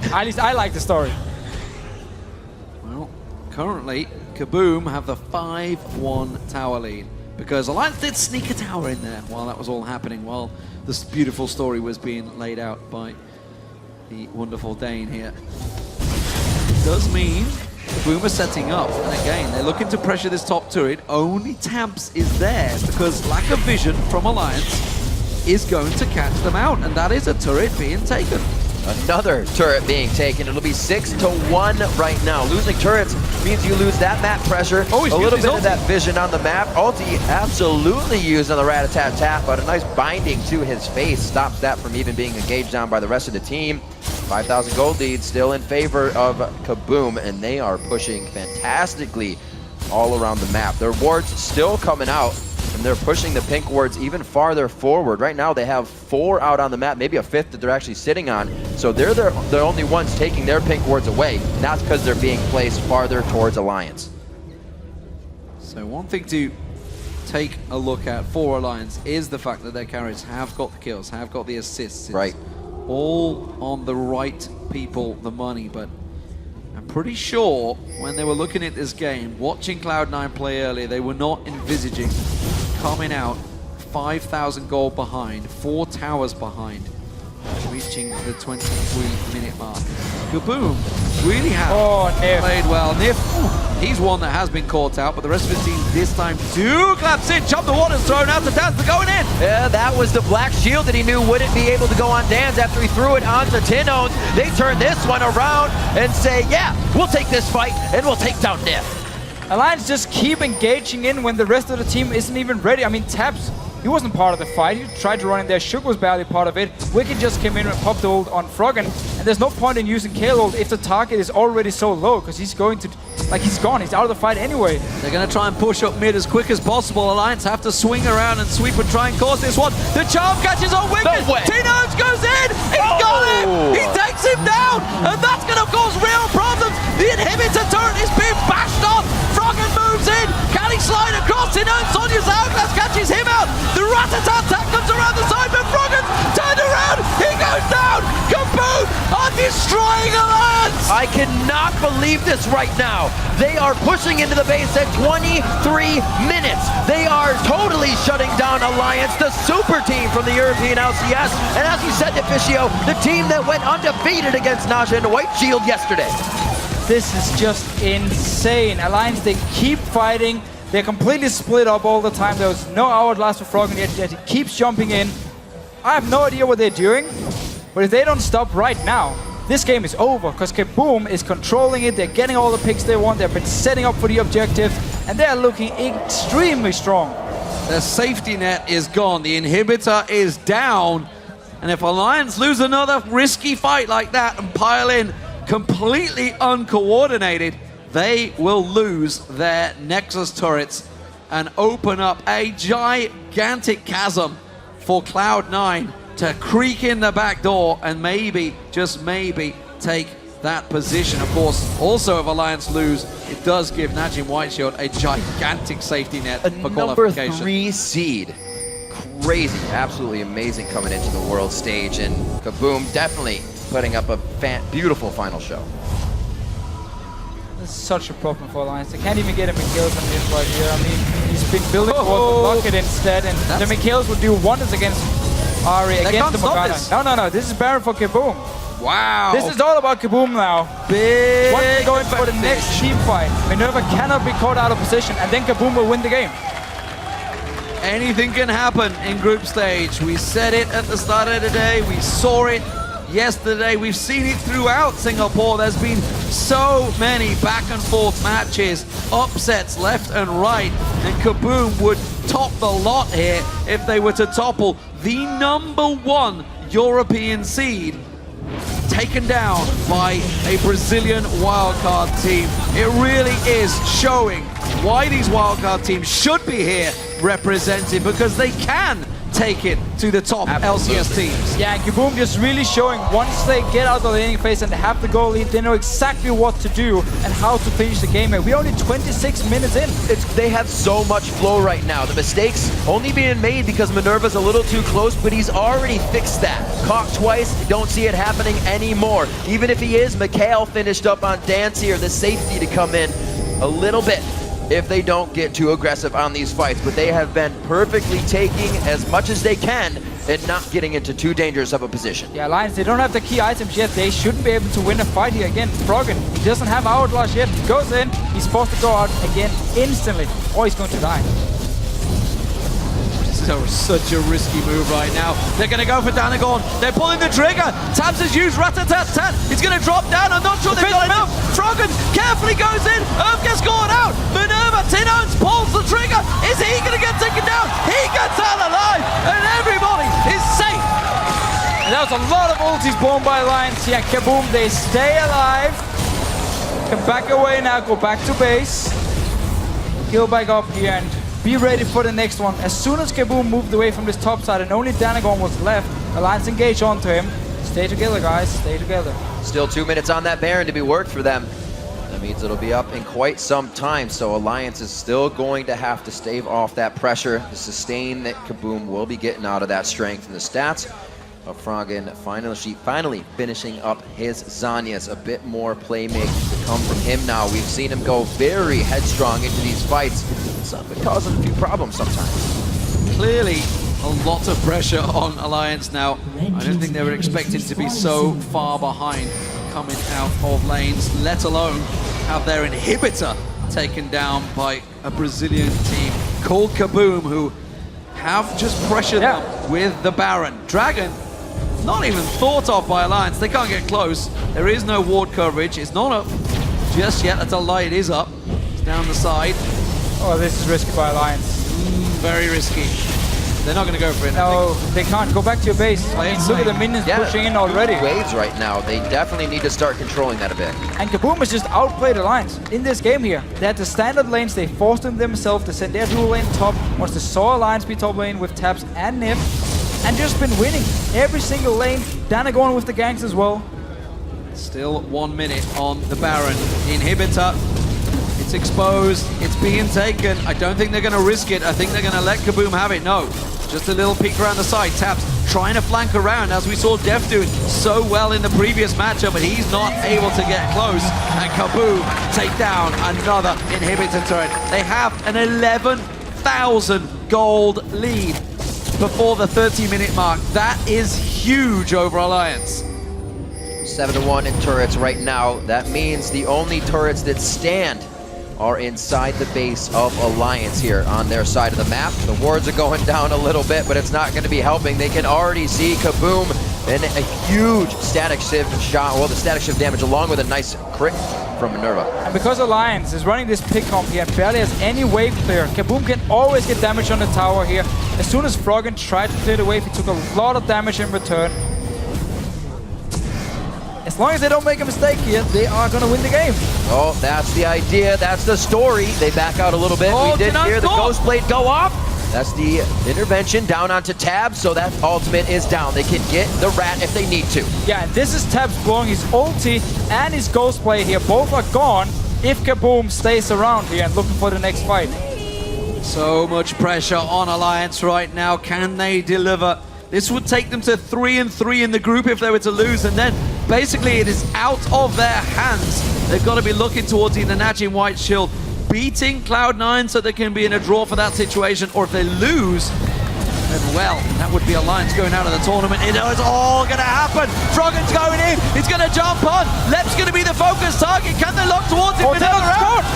At least I like the story. Well, currently, KBM have the 5-1 tower lead because Alliance did sneak a tower in there while that was all happening, while this beautiful story was being laid out by the wonderful Dane here. It does mean KBM are setting up, and again, they're looking to pressure this top turret. Only Tabs is there because lack of vision from Alliance is going to catch them out, and that is a turret being taken. Another turret being taken. It'll be 6-1 right now. Losing turrets means you lose that map pressure, a little bit of that vision on the map. Ulti absolutely used on the rat-a-tat-tat, but a nice binding to his face stops that from even being engaged on by the rest of the team. 5,000 gold lead still in favor of KBM, and they are pushing fantastically all around the map. Their wards still coming out, and they're pushing the pink wards even farther forward. Right now they have 4 out on the map, maybe a 5th that they're actually sitting on. So they're the only ones taking their pink wards away. That's because they're being placed farther towards Alliance. So one thing to take a look at for Alliance is the fact that their carries have got the kills, have got the assists. It's all on the right people, the money, but I'm pretty sure when they were looking at this game, watching Cloud9 play earlier, they were not envisaging coming out 5,000 gold behind, 4 towers behind, reaching the 23-minute mark. KBM really has played well. Nif, he's one that has been caught out, but the rest of his team this time do collapse in. Chop the water's thrown out, the Dance are going in. Yeah, that was the black shield that he knew wouldn't be able to go on Dan's after he threw it onto Tinones. They turn this one around and say, yeah, we'll take this fight and we'll take down Nif. Alliance just keep engaging in when the rest of the team isn't even ready. I mean, Tabs, he wasn't part of the fight. He tried to run in there. Shook was barely part of it. Wicked just came in and popped the ult on Froggen. And there's no point in using Kayle ult if the target is already so low, because he's going to, like, he's gone. He's out of the fight anyway. They're going to try and push up mid as quick as possible. Alliance have to swing around and sweep and try and cause this one. The charm catches on Wicked. Tinones goes in. He's got him. He takes him down. And that's going to cause real problems. The inhibitor turret is being bashed off. Froggen moves in. Can he slide across? Tinones, Sonya's hourglass catches him out. The rat-a-tat-tat comes around the side, but Froggen turned around. He goes down. KBM are destroying Alliance. I cannot believe this right now. They are pushing into the base at 23 minutes. They are totally shutting down Alliance, the super team from the European LCS. And as you said, Deficio, the team that went undefeated against Naja and White Shield yesterday. This is just insane. Alliance, they keep fighting. They're completely split up all the time. There was no hourglass for Froggen yet. He keeps jumping in. I have no idea what they're doing. But if they don't stop right now, this game is over, because KBM is controlling it. They're getting all the picks they want. They've been setting up for the objectives, and they're looking extremely strong. The safety net is gone. The inhibitor is down. And if Alliance lose another risky fight like that and pile in completely uncoordinated, they will lose their Nexus turrets and open up a gigantic chasm for Cloud9 to creak in the back door and maybe, just maybe, take that position. Of course, also if Alliance lose, it does give Najim Whiteshield a gigantic safety net for qualification. Number 3 seed. Crazy, absolutely amazing coming into the world stage, and KBM definitely putting up a beautiful final show. This is such a problem for Alliance. They can't even get him in kills on this right here. I mean, he's been building towards the bucket instead, and the McKills would do wonders against Ari, against the Morgana. No, this is Baron for KBM. Wow. This is all about KBM now. Big What they're going for the next team fight. Minerva cannot be caught out of position, and then KBM will win the game. Anything can happen in group stage. We said it at the start of the day. We saw it yesterday. We've seen it throughout Singapore. There's been so many back and forth matches, upsets left and right, and KBM would top the lot here if they were to topple the #1 European seed, taken down by a Brazilian wildcard team. It really is showing why these wildcard teams should be here represented, because they can take it to the top LCS teams. Yeah, and KBM just really showing once they get out of the laning phase and they have the goal lead, they know exactly what to do and how to finish the game. We're only 26 minutes in. They have so much flow right now. The mistakes only being made because Minerva's a little too close, but he's already fixed that. Caught twice, don't see it happening anymore. Even if he is, Mikhail finished up on Dancy or the safety to come in a little bit if they don't get too aggressive on these fights, but they have been perfectly taking as much as they can and not getting into too dangerous of a position. Yeah, Alliance, they don't have the key items yet. They shouldn't be able to win a fight here again. Froggen, he doesn't have Hourglass yet. He goes in, he's supposed to go out again instantly, or he's going to die. So such a risky move right now. They're going to go for Danagorn. They're pulling the trigger. Tabs has used Rat-a-tat-tat. He's going to drop down. I'm not sure they've got enough. Froggen carefully goes in. Irv gets caught out. Minerva, Tinones pulls the trigger. Is he going to get taken down? He gets out alive. And everybody is safe. And that was a lot of ultis born by Alliance. Yeah, KBM, they stay alive. Can back away now, go back to base. Heal back up here and be ready for the next one. As soon as KBM moved away from this top side and only Danagorn was left, Alliance engaged onto him. Stay together, guys. Stay together. Still 2 minutes on that Baron to be worked for them. That means it'll be up in quite some time, so Alliance is still going to have to stave off that pressure, the sustain that KBM will be getting out of that strength and the stats. But Froggen finally finishing up his Zanyas. A bit more playmaking to come from him now. We've seen him go very headstrong into these fights. It's been causing a few problems sometimes. Clearly, a lot of pressure on Alliance now. I don't think they were expected to be so far behind coming out of lanes, let alone have their inhibitor taken down by a Brazilian team called KBM, who have just pressured them with the Baron. Dragon, not even thought of by Alliance. They can't get close. There is no ward coverage. It's not up just yet. That's a lie. It is up. It's down the side. Oh, this is risky by Alliance. Very risky. They're not going to go for it. No, they can't. Go back to your base. I mean, look at the minions pushing in already. Waves right now. They definitely need to start controlling that a bit. And KBM has just outplayed Alliance in this game here. They had the standard lanes. They forced them themselves to send their dual lane top. Once they saw Alliance be top lane with Taps and Nip, and just been winning every single lane. Danagorn with the ganks as well. Still 1 minute on the Baron. The inhibitor, it's exposed, it's being taken. I don't think they're going to risk it. I think they're going to let KBM have it. No, just a little peek around the side. Taps trying to flank around, as we saw Def doing so well in the previous matchup, but he's not able to get close. And KBM take down another inhibitor turret. They have an 11,000 gold lead before the 30-minute mark. That is huge over Alliance. 7-1 in turrets right now. That means the only turrets that stand are inside the base of Alliance here on their side of the map. The wards are going down a little bit, but it's not going to be helping. They can already see KBM And a huge static shift shot, well, the static shift damage along with a nice crit from Minerva. And because Alliance is running this pick comp here and barely has any wave clear, KBM can always get damage on the tower here. As soon as Froggen tried to clear the wave, he took a lot of damage in return. As long as they don't make a mistake here, they are going to win the game. Oh, that's the idea. That's the story. They back out a little bit. Oh, We did Tenon's hear the gone. Ghost Blade go off. That's the intervention down onto Tab, so that ultimate is down. They can get the rat if they need to. Yeah, and this is Tabs blowing his ulti and his Ghost Blade here. Both are gone if KBM stays around here and looking for the next fight. So much pressure on Alliance right now. Can they deliver? This would take them to 3-3 in the group if they were to lose, and then basically it is out of their hands. They've got to be looking towards either Najin White Shield beating Cloud9 so they can be in a draw for that situation, or if they lose, then well, that would be Alliance going out of the tournament. It is all going to happen. Froggen's going in. He's going to jump on. Lep's going to be the focus target. Can they lock towards him?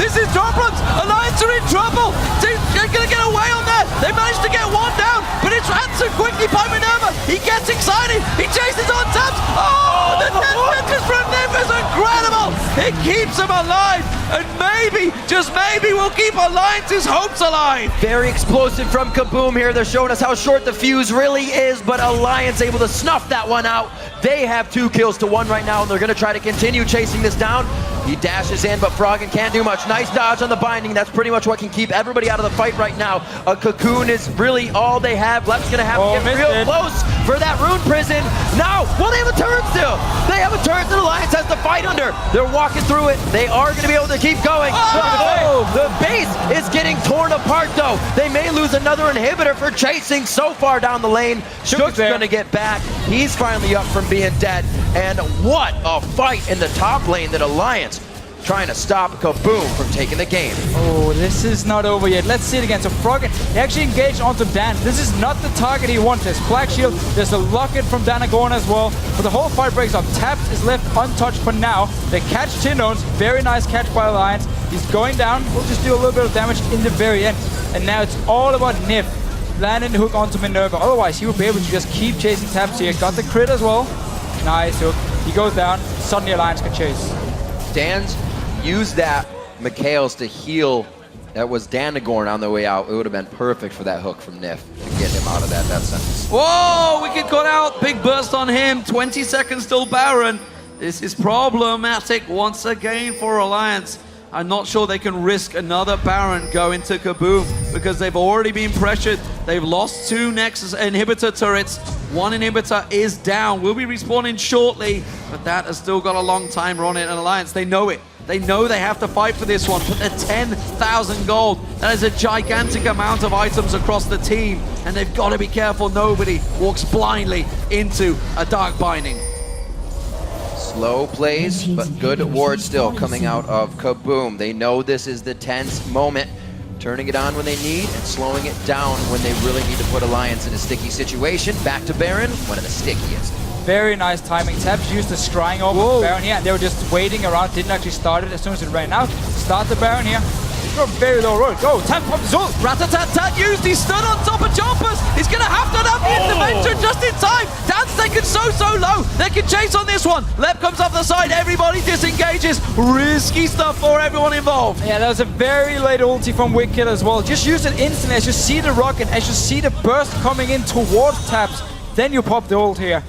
This is Droplets. Alliance are in trouble. They're going to get away on that. They managed to get one down, but it's answered quickly by Minerva. He gets excited. He chases on Tabs. Oh, the death sentence from Niv is incredible. It keeps him alive, and maybe, just maybe, we'll keep Alliance's hopes alive. Very explosive from KBM here. They're showing us how short the fuse really is, but Alliance able to snuff that one out. They have 2 kills to 1 right now, and they're going to try to continue chasing this down. He dashes in, but Froggen can't do much. Nice dodge on the binding. That's pretty much what can keep everybody out of the fight right now. A cocoon is really all they have. Lep's going to have to get real close for that rune prison. Now, well, they have a turret still. They have a turret that Alliance has to fight under. They're walking through it. They are going to be able to keep going. Oh! The base is getting torn apart, though. They may lose another inhibitor for chasing so far down the lane. Shook's going to get back. He's finally up from being dead. And what a fight in the top lane that Alliance trying to stop KBM from taking the game. Oh, this is not over yet. Let's see it again. So Froggen, he actually engaged onto Dan. This is not the target he wants. There's Black Shield, there's a locket from Danagorn as well. But the whole fight breaks up. Tabs is left untouched for now. They catch Tinones. Very nice catch by Alliance. He's going down. We'll just do a little bit of damage in the very end. And now it's all about Niv landing the hook onto Minerva. Otherwise, he would be able to just keep chasing Tabs here. Got the crit as well. Nice hook. He goes down. Suddenly Alliance can chase. Dan's used that Mikhails to heal. That was Danagorn on the way out. It would have been perfect for that hook from Nif to get him out of that sentence. Whoa, wicked got out. Big burst on him. 20 seconds till Baron. This is problematic once again for Alliance. I'm not sure they can risk another Baron going to KBM because they've already been pressured. They've lost 2 Nexus inhibitor turrets. 1 inhibitor is down. Will be respawning shortly, but that has still got a long timer on it. And Alliance, they know it. They know they have to fight for this one. Put their 10,000 gold. That is a gigantic amount of items across the team. And they've got to be careful nobody walks blindly into a Dark Binding. Slow plays, but good ward still coming out of KBM. They know this is the tense moment. Turning it on when they need and slowing it down when they really need to put Alliance in a sticky situation. Back to Baron, one of the stickiest. Very nice timing. Tabs used the scrying over the Baron here, and they were just waiting around, didn't actually start it as soon as it ran out. Start the Baron here. Go very low road. Go, Tab pop the Zul. Rat-a-tat-tat used, he stood on top of Jumpers. He's going to have to have the intervention just in time. Dan's taken so low. They can chase on this one. Lep comes off the side, everybody disengages. Risky stuff for everyone involved. Yeah, that was a very late ulti from Wicked as well. Just use it instantly as you see the rocket, as you see the burst coming in towards Tabs. Then you pop the ult here.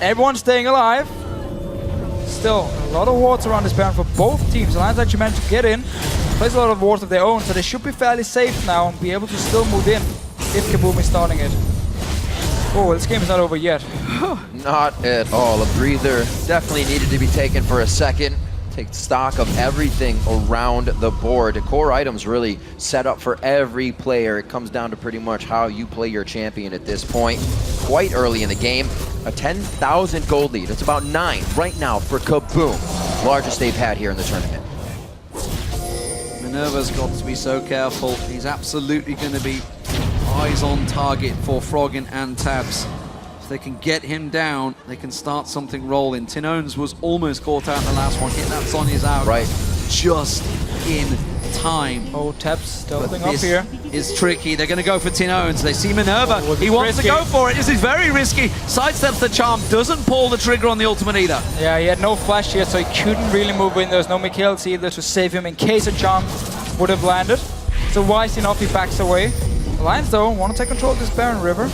Everyone's staying alive. Still, a lot of wards around this Baron for both teams. Alliance actually managed to get in, plays a lot of wards of their own, so they should be fairly safe now and be able to still move in if KBM is starting it. Oh, this game is not over yet. Not at all. A breather definitely needed to be taken for a second. Take stock of everything around the board. The core items really set up for every player. It comes down to pretty much how you play your champion at this point. Quite early in the game, a 10,000 gold lead. It's about 9 right now for KBM. Largest they've had here in the tournament. Minerva's got to be so careful. He's absolutely going to be eyes on target for Froggen and Tabs. If they can get him down, they can start something rolling. Tinones was almost caught out in the last one. Hit that Sonya's out. Right. Just in time. Oh, Taps doubling up This here. is tricky. They're going to go for Tinones. They see Minerva. Oh, He wants risky. to go for it. This is very risky. Sidesteps the charm. Doesn't pull the trigger on the ultimate either. Yeah, he had no flash here, so he couldn't really move in. There's no Mikhails either to save him in case a charm would have landed. So wise enough, he backs away. Alliance, though, want to take control of this Baron River.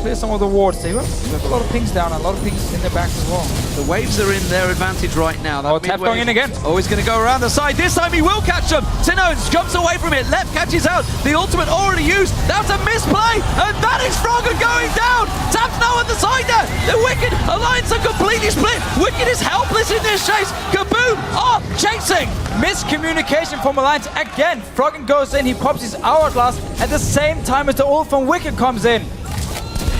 Clear some of the wards. They have a lot of pings down, and a lot of pings in their backs as well. The waves are in their advantage right now. That Tap mid going wave in again. Always going to go around the side. This time he will catch them. Tinones jumps away from it. Left catches out. The ultimate already used. That's a misplay. And that is Frogger going down. Tap's now on the side there. The Wicked Alliance are completely split. Wicked is helpless in this chase. Kaboom are chasing. Miscommunication from Alliance again. Froggen goes in, he pops his hourglass at the same time as the ult from Wicked comes in.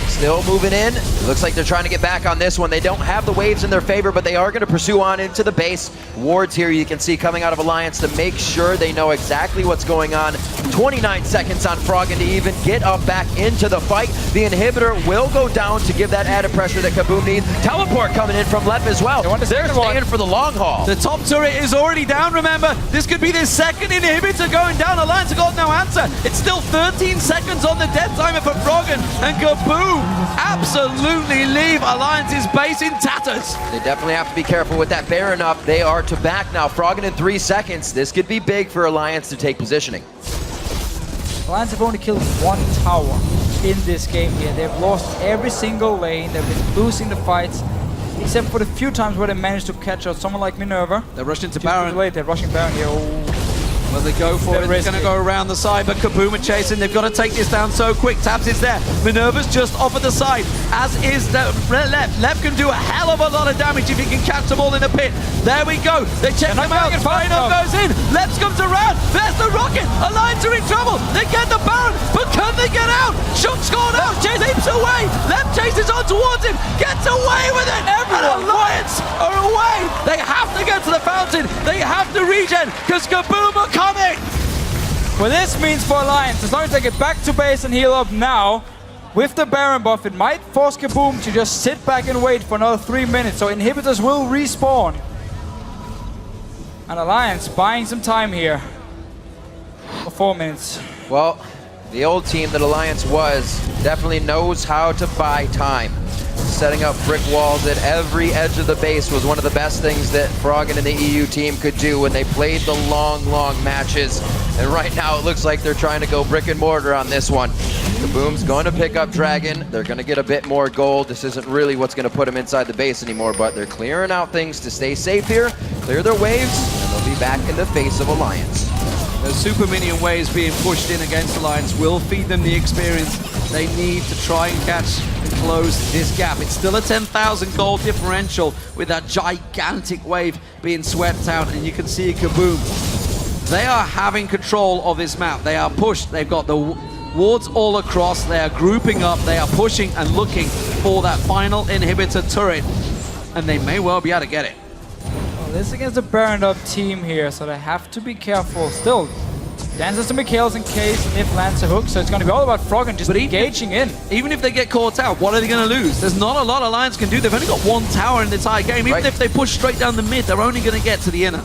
Still moving in. Looks like they're trying to get back on this one. They don't have the waves in their favor, but they are going to pursue on into the base. Wards here you can see coming out of Alliance to make sure they know exactly what's going on. 29 seconds on Froggen to even get up back into the fight. The inhibitor will go down to give that added pressure that Kaboom needs. Teleport coming in from Lep as well. They're staying for the long haul. The top turret is already down, remember. This could be the second inhibitor going down. Alliance have got no answer. It's still 13 seconds on the death timer for Froggen. And Kaboom absolutely leave Alliance's base in tatters. They definitely have to be careful with that Baron up. They are to back now. Froggen in 3 seconds. This could be big for Alliance to take positioning. Alliance have only killed one tower in this game here. They've lost every single lane. They've been losing the fights, except for the few times where they managed to catch out someone like Minerva. They're rushed into Just too Baron. late. They're rushing Baron here. Oh. Well, they go for it. They're going to go around the side, but Kaboom are chasing. They've got to take this down so quick. Taps is there. Minerva's just off at the side, as is the Lep. Lep can do a hell of a lot of damage if he can catch them all in the pit. There we go. They check them out. Spino goes in. Leps comes around. There's the rocket. Alliance are in trouble. They get the Baron, but can they get out? Shook scored out. Leaps away. Lep chases on towards him. Gets away with it. Everyone. Alliance are away. They have to get to the fountain. They have to regen because Kaboom are coming. Well, this means for Alliance, as long as they get back to base and heal up now, with the Baron buff, it might force Kaboom to just sit back and wait for another 3 minutes. So inhibitors will respawn. And Alliance buying some time here for 4 minutes. Well, the old team that Alliance was definitely knows how to buy time. Setting up brick walls at every edge of the base was one of the best things that Froggen and the EU team could do when they played the long matches. And right now it looks like they're trying to go brick and mortar on this one. Kaboom's going to pick up Dragon. They're going to get a bit more gold. This isn't really what's going to put them inside the base anymore, but they're clearing out things to stay safe here, clear their waves, and they'll be back in the face of Alliance. Those super minion waves being pushed in against Alliance will feed them the experience they need to try and catch and close this gap. It's still a 10,000 gold differential with that gigantic wave being swept out, and you can see Kaboom. They are having control of this map. They are pushed. They've got the wards all across. They are grouping up. They are pushing and looking for that final inhibitor turret, and they may well be able to get it. Well, this is against a burned up team here, so they have to be careful. Still, dances to Mikhails in case Nif lands a hook, so it's going to be all about Froggen just engaging in. Even if they get caught out, what are they going to lose? There's not a lot Alliance can do. They've only got one tower in the entire game. Even if they push straight down the mid, they're only going to get to the inner.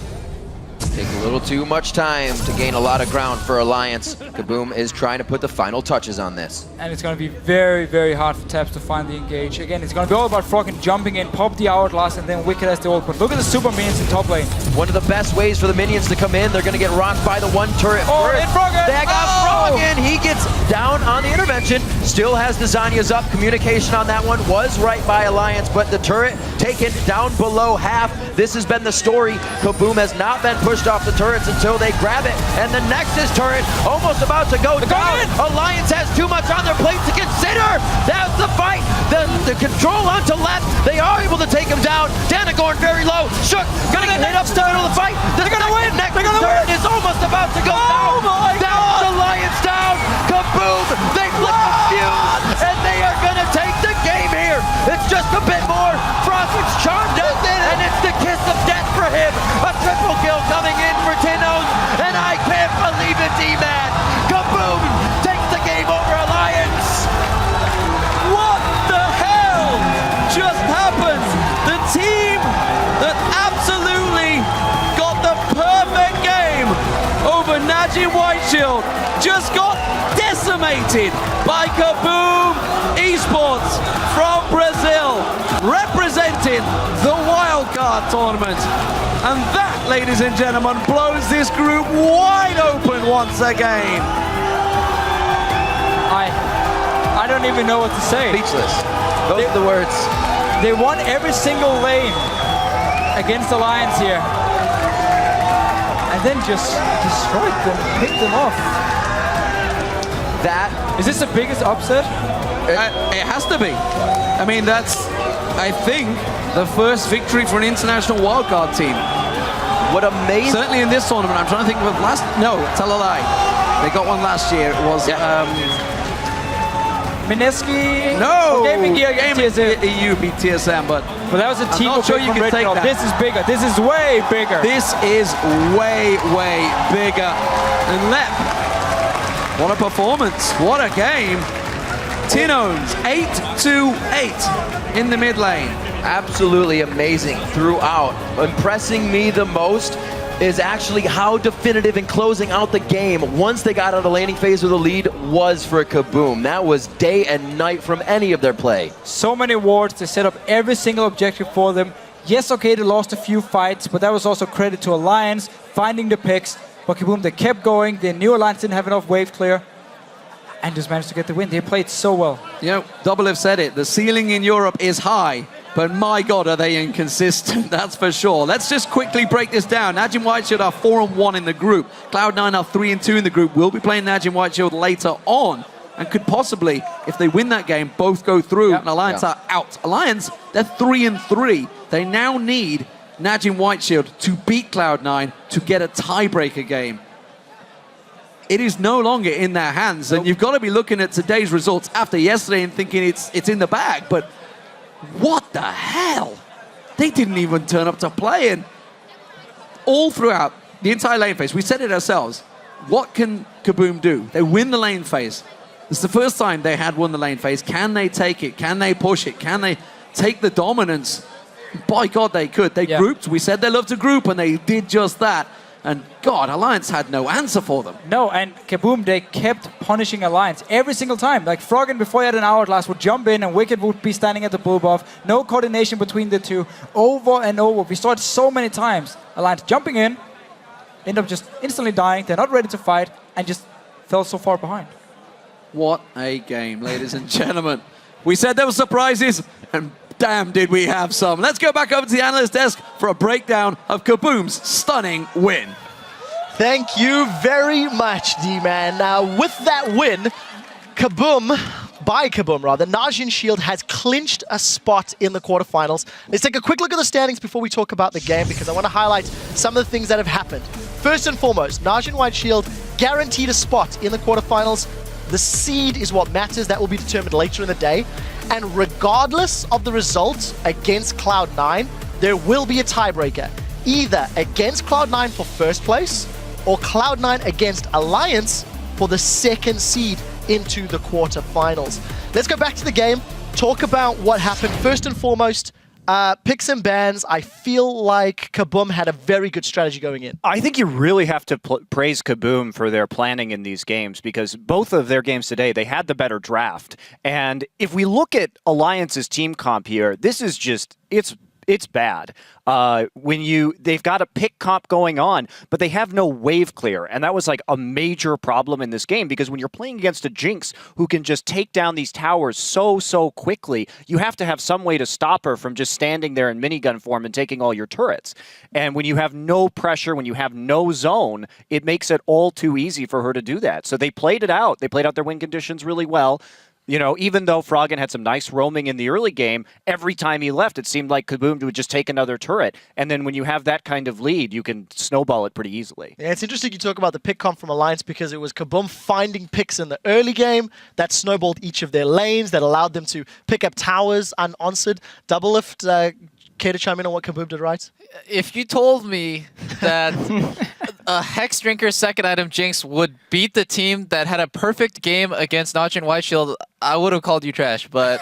Take a little too much time to gain a lot of ground for Alliance. Kaboom is trying to put the final touches on this. And it's going to be very hard for Taps to find the engage. Again, it's going to be all about Froggen jumping in, pop the hourglass, and then Wicked has the ult. But look at the super minions in top lane. One of the best ways for the minions to come in. They're going to get rocked by the one turret first. Froggen! They got Froggen! He gets down on the intervention. Still has the Zanyas up. Communication on that one was right by Alliance, but the turret taken down below half. This has been the story. Kaboom has not been pushed off the turrets until they grab it. And the Nexus turret almost about to go down. Alliance has too much on their plate to consider. That's the fight. The control onto left. They are able to take him down. Danagorn very low. Shook gonna get hit up to the middle of the fight. They're gonna win. Nexus turret is almost about to go down. That's Alliance down. Kaboom. They flip the fuse. And they are gonna take the game here. It's just a bit more. Frost's charmed up. And it's the kiss of death for him. A triple kill coming in for Tinones. And I can't believe it, D-Man. Kaboom takes the game over Alliance. What the hell just happened? The team that absolutely got the perfect game dominated by KBM Esports from Brazil, representing the wildcard tournament. And that, ladies and gentlemen, blows this group wide open once again. I don't even know what to say. Speechless. Those are the words. They won every single lane against the Lions here. And then just destroyed them, picked them off. That Is this the biggest upset? It has to be. I mean, that's, I think, the first victory for an international wildcard team. what amazing. Certainly in this tournament. I'm trying to think of last. No, tell a lie. They got one last year. It was Mineski. no Gaming Gear against TSM. EU beat TSM, but But that was a team not of sure big you from can Red take Bull. that. This is bigger. This is way bigger. this is way, way bigger than LEP. What a performance! What a game! Tinones 8-8 in the mid lane. Absolutely amazing throughout. Impressing me the most is actually how definitive in closing out the game once they got out of the laning phase with the lead was for KBM. That was day and night from any of their play. So many wards. They set up every single objective for them. Yes, okay, they lost a few fights, but that was also credit to Alliance finding the picks. But KBM, they kept going. They knew Alliance didn't have enough wave clear and just managed to get the win. They played so well. You know, Double have said it. The ceiling in Europe is high, but my God, are they inconsistent? That's for sure. Let's just quickly break this down. Najim Whiteshield are 4-1 in the group. Cloud9 are 3-2 in the group. We'll be playing Najim Whiteshield later on, and could possibly, if they win that game, both go through. Yep. And Alliance are out. Alliance, they're 3-3. They now need Najim Whiteshield to beat Cloud9 to get a tiebreaker game. It is no longer in their hands, and you've got to be looking at today's results after yesterday and thinking it's in the bag. But what the hell? They didn't even turn up to play, and all throughout the entire lane phase, we said it ourselves. What can KBM do? They win the lane phase. It's the first time they had won the lane phase. Can they take it? Can they push it? Can they take the dominance? By God, they could. They grouped. We said they love to group, and they did just that. And God, Alliance had no answer for them. No, and KBM, they kept punishing Alliance every single time. Like Froggen, before he had an hourglass, would jump in and Wicked would be standing at the blue buff. No coordination between the two. Over and over. We saw it so many times. Alliance jumping in, end up just instantly dying. They're not ready to fight and just fell so far behind. What a game, ladies and gentlemen. We said there were surprises, and damn did we have some. Let's go back over to the analyst desk for a breakdown of KBM's stunning win. Thank you very much, D-Man. Now, with that win, KBM, Najin Shield has clinched a spot in the quarterfinals. Let's take a quick look at the standings before we talk about the game, because I want to highlight some of the things that have happened. First and foremost, Najin White Shield guaranteed a spot in the quarterfinals. The seed is what matters. That will be determined later in the day. And regardless of the results against Cloud9, there will be a tiebreaker. Either against Cloud9 for first place, or Cloud9 against Alliance for the second seed into the quarterfinals. Let's go back to the game, talk about what happened. First and foremost, picks and bans. I feel like KBM had a very good strategy going in. I think you really have to praise KBM for their planning in these games, because both of their games today, they had the better draft. And if we look at Alliance's team comp here, this is just, it's bad. They've got a pick comp going on, but they have no wave clear. And that was like a major problem in this game, because when you're playing against a Jinx who can just take down these towers so quickly, you have to have some way to stop her from just standing there in minigun form and taking all your turrets. And when you have no pressure, when you have no zone, it makes it all too easy for her to do that. So they played it out. They played out their win conditions really well. You know, even though Froggen had some nice roaming in the early game, every time he left, it seemed like KBM would just take another turret. And then when you have that kind of lead, you can snowball it pretty easily. Yeah, it's interesting you talk about the pick comp from Alliance, because it was KBM finding picks in the early game that snowballed each of their lanes, that allowed them to pick up towers unanswered. Double lift, care to chime in on what KBM did right? If you told me that a Hex Drinker second item Jinx would beat the team that had a perfect game against Najin Whiteshield, I would have called you trash. But,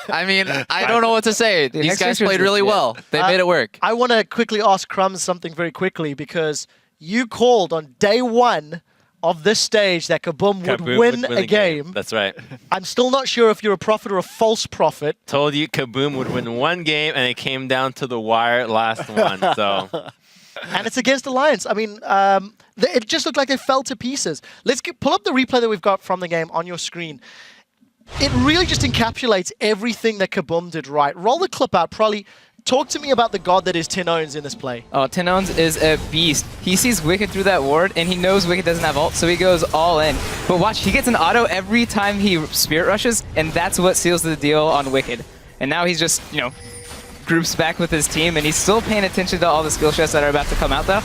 I mean, I don't know what to say. These Hex guys Drinkers played really well. They made it work. I want to quickly ask Crumbs something very quickly, because you called on day one of this stage that Kaboom would win a game. That's right. I'm still not sure if you're a prophet or a false prophet. Told you Kaboom would win one game, and it came down to the wire last one. So, and it's against Alliance. I mean, it just looked like they fell to pieces. Let's pull up the replay that we've got from the game on your screen. It really just encapsulates everything that Kaboom did right. Roll the clip out, probably. Talk to me about the god that is Tinones in this play. Oh, Tinones is a beast. He sees Wicked through that ward, and he knows Wicked doesn't have ult, so he goes all in. But watch, he gets an auto every time he Spirit Rushes, and that's what seals the deal on Wicked. And now he's just, you know, groups back with his team, and he's still paying attention to all the skill shots that are about to come out, though.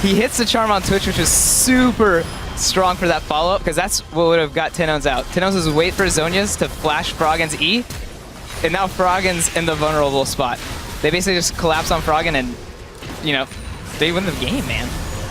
He hits the charm on Twitch, which is super strong for that follow-up, because that's what would have got Tinones out. Tinones was wait for Zhonya's to flash Froggen's E, and now Froggen's in the vulnerable spot. They basically just collapse on Froggen and, you know, they win the game, man.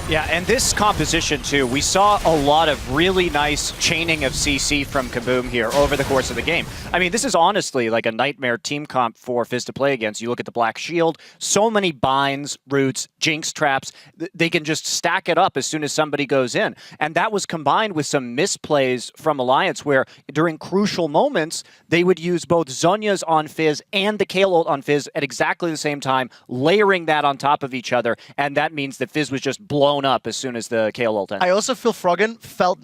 Yeah, and this composition too, we saw a lot of really nice chaining of CC from Kaboom here over the course of the game. I mean, this is honestly like a nightmare team comp for Fizz to play against. You look at the Black Shield, so many binds, roots, jinx traps, they can just stack it up as soon as somebody goes in. And that was combined with some misplays from Alliance where during crucial moments, they would use both Zhonya's on Fizz and the Kayle ult on Fizz at exactly the same time, layering that on top of each other, and that means that Fizz was just blown up as soon as the Kayle ult ended. I also feel Froggen felt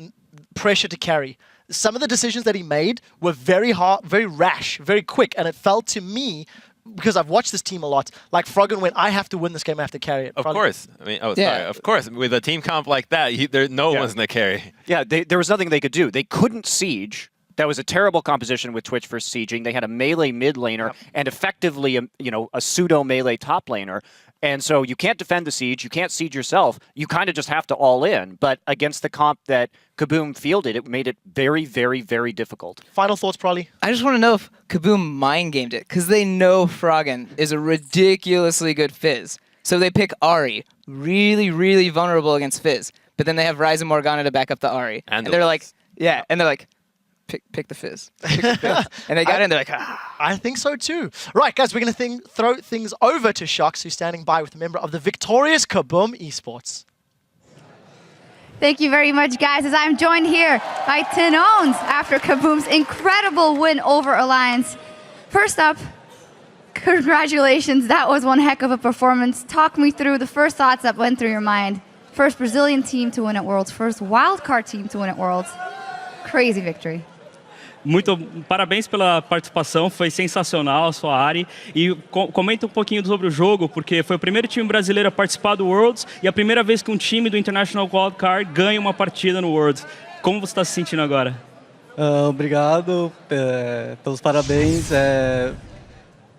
pressure to carry. Some of the decisions that he made were very hard, very rash, very quick, and it felt to me, because I've watched this team a lot, like Froggen went, I have to win this game, I have to carry it. Of course. I mean, sorry. Of course. With a team comp like that, no one's going to carry. Yeah, there was nothing they could do. They couldn't siege. That was a terrible composition with Twitch for sieging. They had a melee mid laner and effectively, a pseudo melee top laner. And so you can't defend the siege, you can't siege yourself, you kind of just have to all in. But against the comp that Kaboom fielded, it made it very, very, very difficult. Final thoughts, Probably? I just want to know if Kaboom mind gamed it, because they know Froggen is a ridiculously good Fizz. So they pick Ahri, really, really vulnerable against Fizz. But then they have Ryze and Morgana to back up the Ahri. And they're like, pick the Fizz. Pick the Fizz. And they got in, they're like, I think so too. Right, guys, we're going to throw things over to Shox, who's standing by with a member of the victorious Kaboom Esports. Thank you very much, guys, as I'm joined here by Tinones after Kaboom's incredible win over Alliance. First up, congratulations. That was one heck of a performance. Talk me through the first thoughts that went through your mind. First Brazilian team to win at Worlds, first wildcard team to win at Worlds. Crazy victory. Parabéns pela participação, foi sensacional a sua Ahri. E comenta um pouquinho sobre o jogo, porque foi o primeiro time brasileiro a participar do Worlds e a primeira vez que um time do International Wildcard ganha uma partida no Worlds. Como você está se sentindo agora? Obrigado pelos parabéns.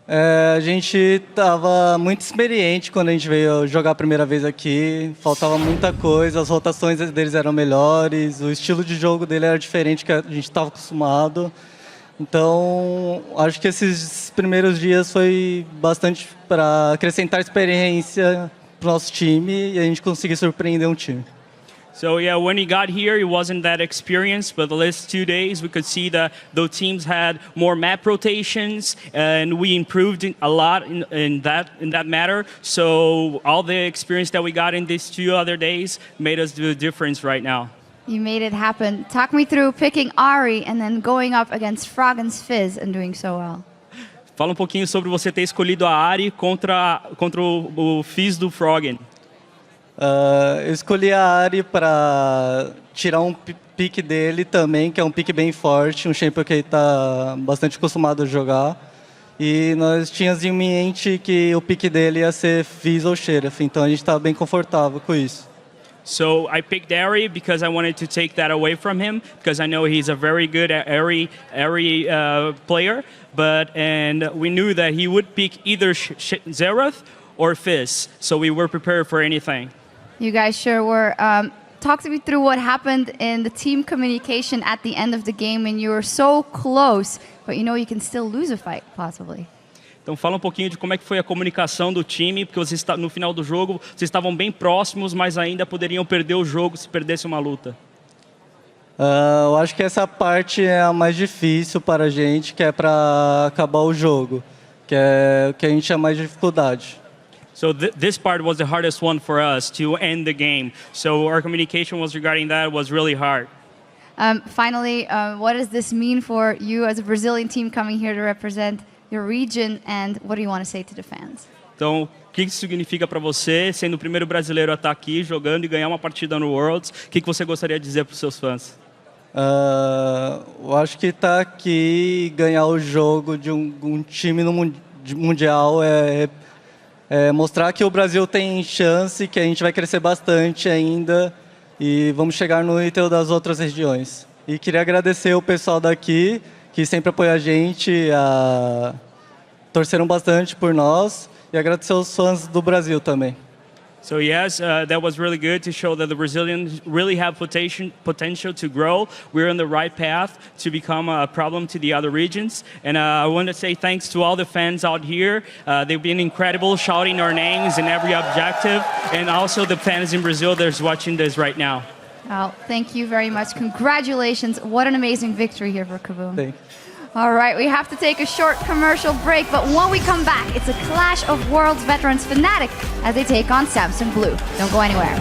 A gente estava muito experiente quando a gente veio jogar a primeira vez aqui. Faltava muita coisa, as rotações deles eram melhores, o estilo de jogo dele era diferente que a gente estava acostumado. Então, acho que esses primeiros dias foi bastante para acrescentar experiência para o nosso time e a gente conseguir surpreender um time. So yeah, when he got here, he wasn't that experienced, but the last 2 days we could see that the teams had more map rotations, and we improved a lot in that matter. So all the experience that we got in these 2 other days made us do a difference right now. You made it happen. Talk me through picking Ahri and then going up against Froggen's Fizz and doing so well. Fala um pouquinho sobre você ter escolhido a Ahri contra o Fizz do Froggen. Eu escolhi a Ahri para tirar um pique dele também, que é um pique bem forte, um champion que ele está bastante acostumado a jogar. E nós tínhamos em mente que o pique dele ia ser Fizz ou Sheriff, então a gente estava bem confortável com isso. So I picked Ahri because I wanted to take that away from him, because I know he's a very good Ahri player, and we knew that he would pick either Xerath or Fizz, so we were prepared for anything. You guys sure were. Talk to me through what happened in the team communication at the end of the game when you were so close, but you know you can still lose a fight, possibly. Então fala um pouquinho de como é que foi a comunicação do time, porque vocês no final do jogo vocês estavam bem próximos, mas ainda poderiam perder o jogo se perdesse uma luta. Eu acho que essa parte é a mais difícil para a gente, que é para acabar o jogo, que é o que a gente chama mais de dificuldade. So this part was the hardest one for us to end the game. So our communication was regarding that was really hard. Finally, what does this mean for you as a Brazilian team coming here to represent your region, and what do you want to say to the fans? Então, o que isso significa para você, sendo o primeiro brasileiro a estar aqui jogando e ganhar uma partida no Worlds? O que você gostaria de dizer para os seus fãs? Eu acho que estar aqui e ganhar o jogo de um time no Mundial é mostrar que o Brasil tem chance, que a gente vai crescer bastante ainda e vamos chegar no nível das outras regiões. E queria agradecer o pessoal daqui, que sempre apoia a gente, torceram bastante por nós, e agradecer aos fãs do Brasil também. So yes, that was really good to show that the Brazilians really have potential to grow. We're on the right path to become a problem to the other regions. And I want to say thanks to all the fans out here. They've been incredible, shouting our names in every objective. And also the fans in Brazil that's watching this right now. Well, thank you very much. Congratulations. What an amazing victory here for KBM. Thanks. All right, we have to take a short commercial break, but when we come back, it's a clash of Worlds veterans Fnatic as they take on Samsung Blue. Don't go anywhere.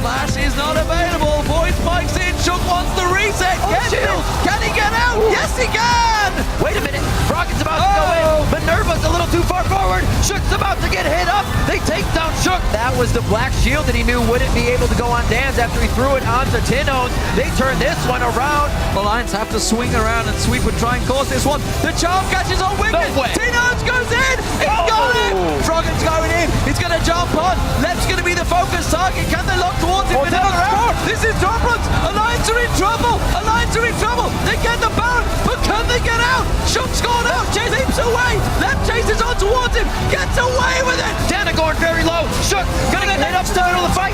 Flash is not available. Void spikes in. Shook wants the reset. Can he get out? Yes, he can. Wait a minute. Froggen's about to go in. Minerva's a little too far forward. Shook's about to get hit up. They take down Shook. That was the black shield that he knew wouldn't be able to go on Dan's after he threw it onto Tinones. They turn this one around. Alliance have to swing around and sweep and try and cause this one. The charm catches on Wicked. No way. Tinones goes in. He's got it. Froggen's going in. He's going to jump on. Left's going to be the focus target. Can they lock towards him? This is Droplets. Alliance are in trouble. Alliance are in trouble. They get the Baron, but can they get out? Shook's gone out. Leaps away. Left chases on towards him. Gets away with it. Dana going very low. Shook gonna get hit up, starting on the fight.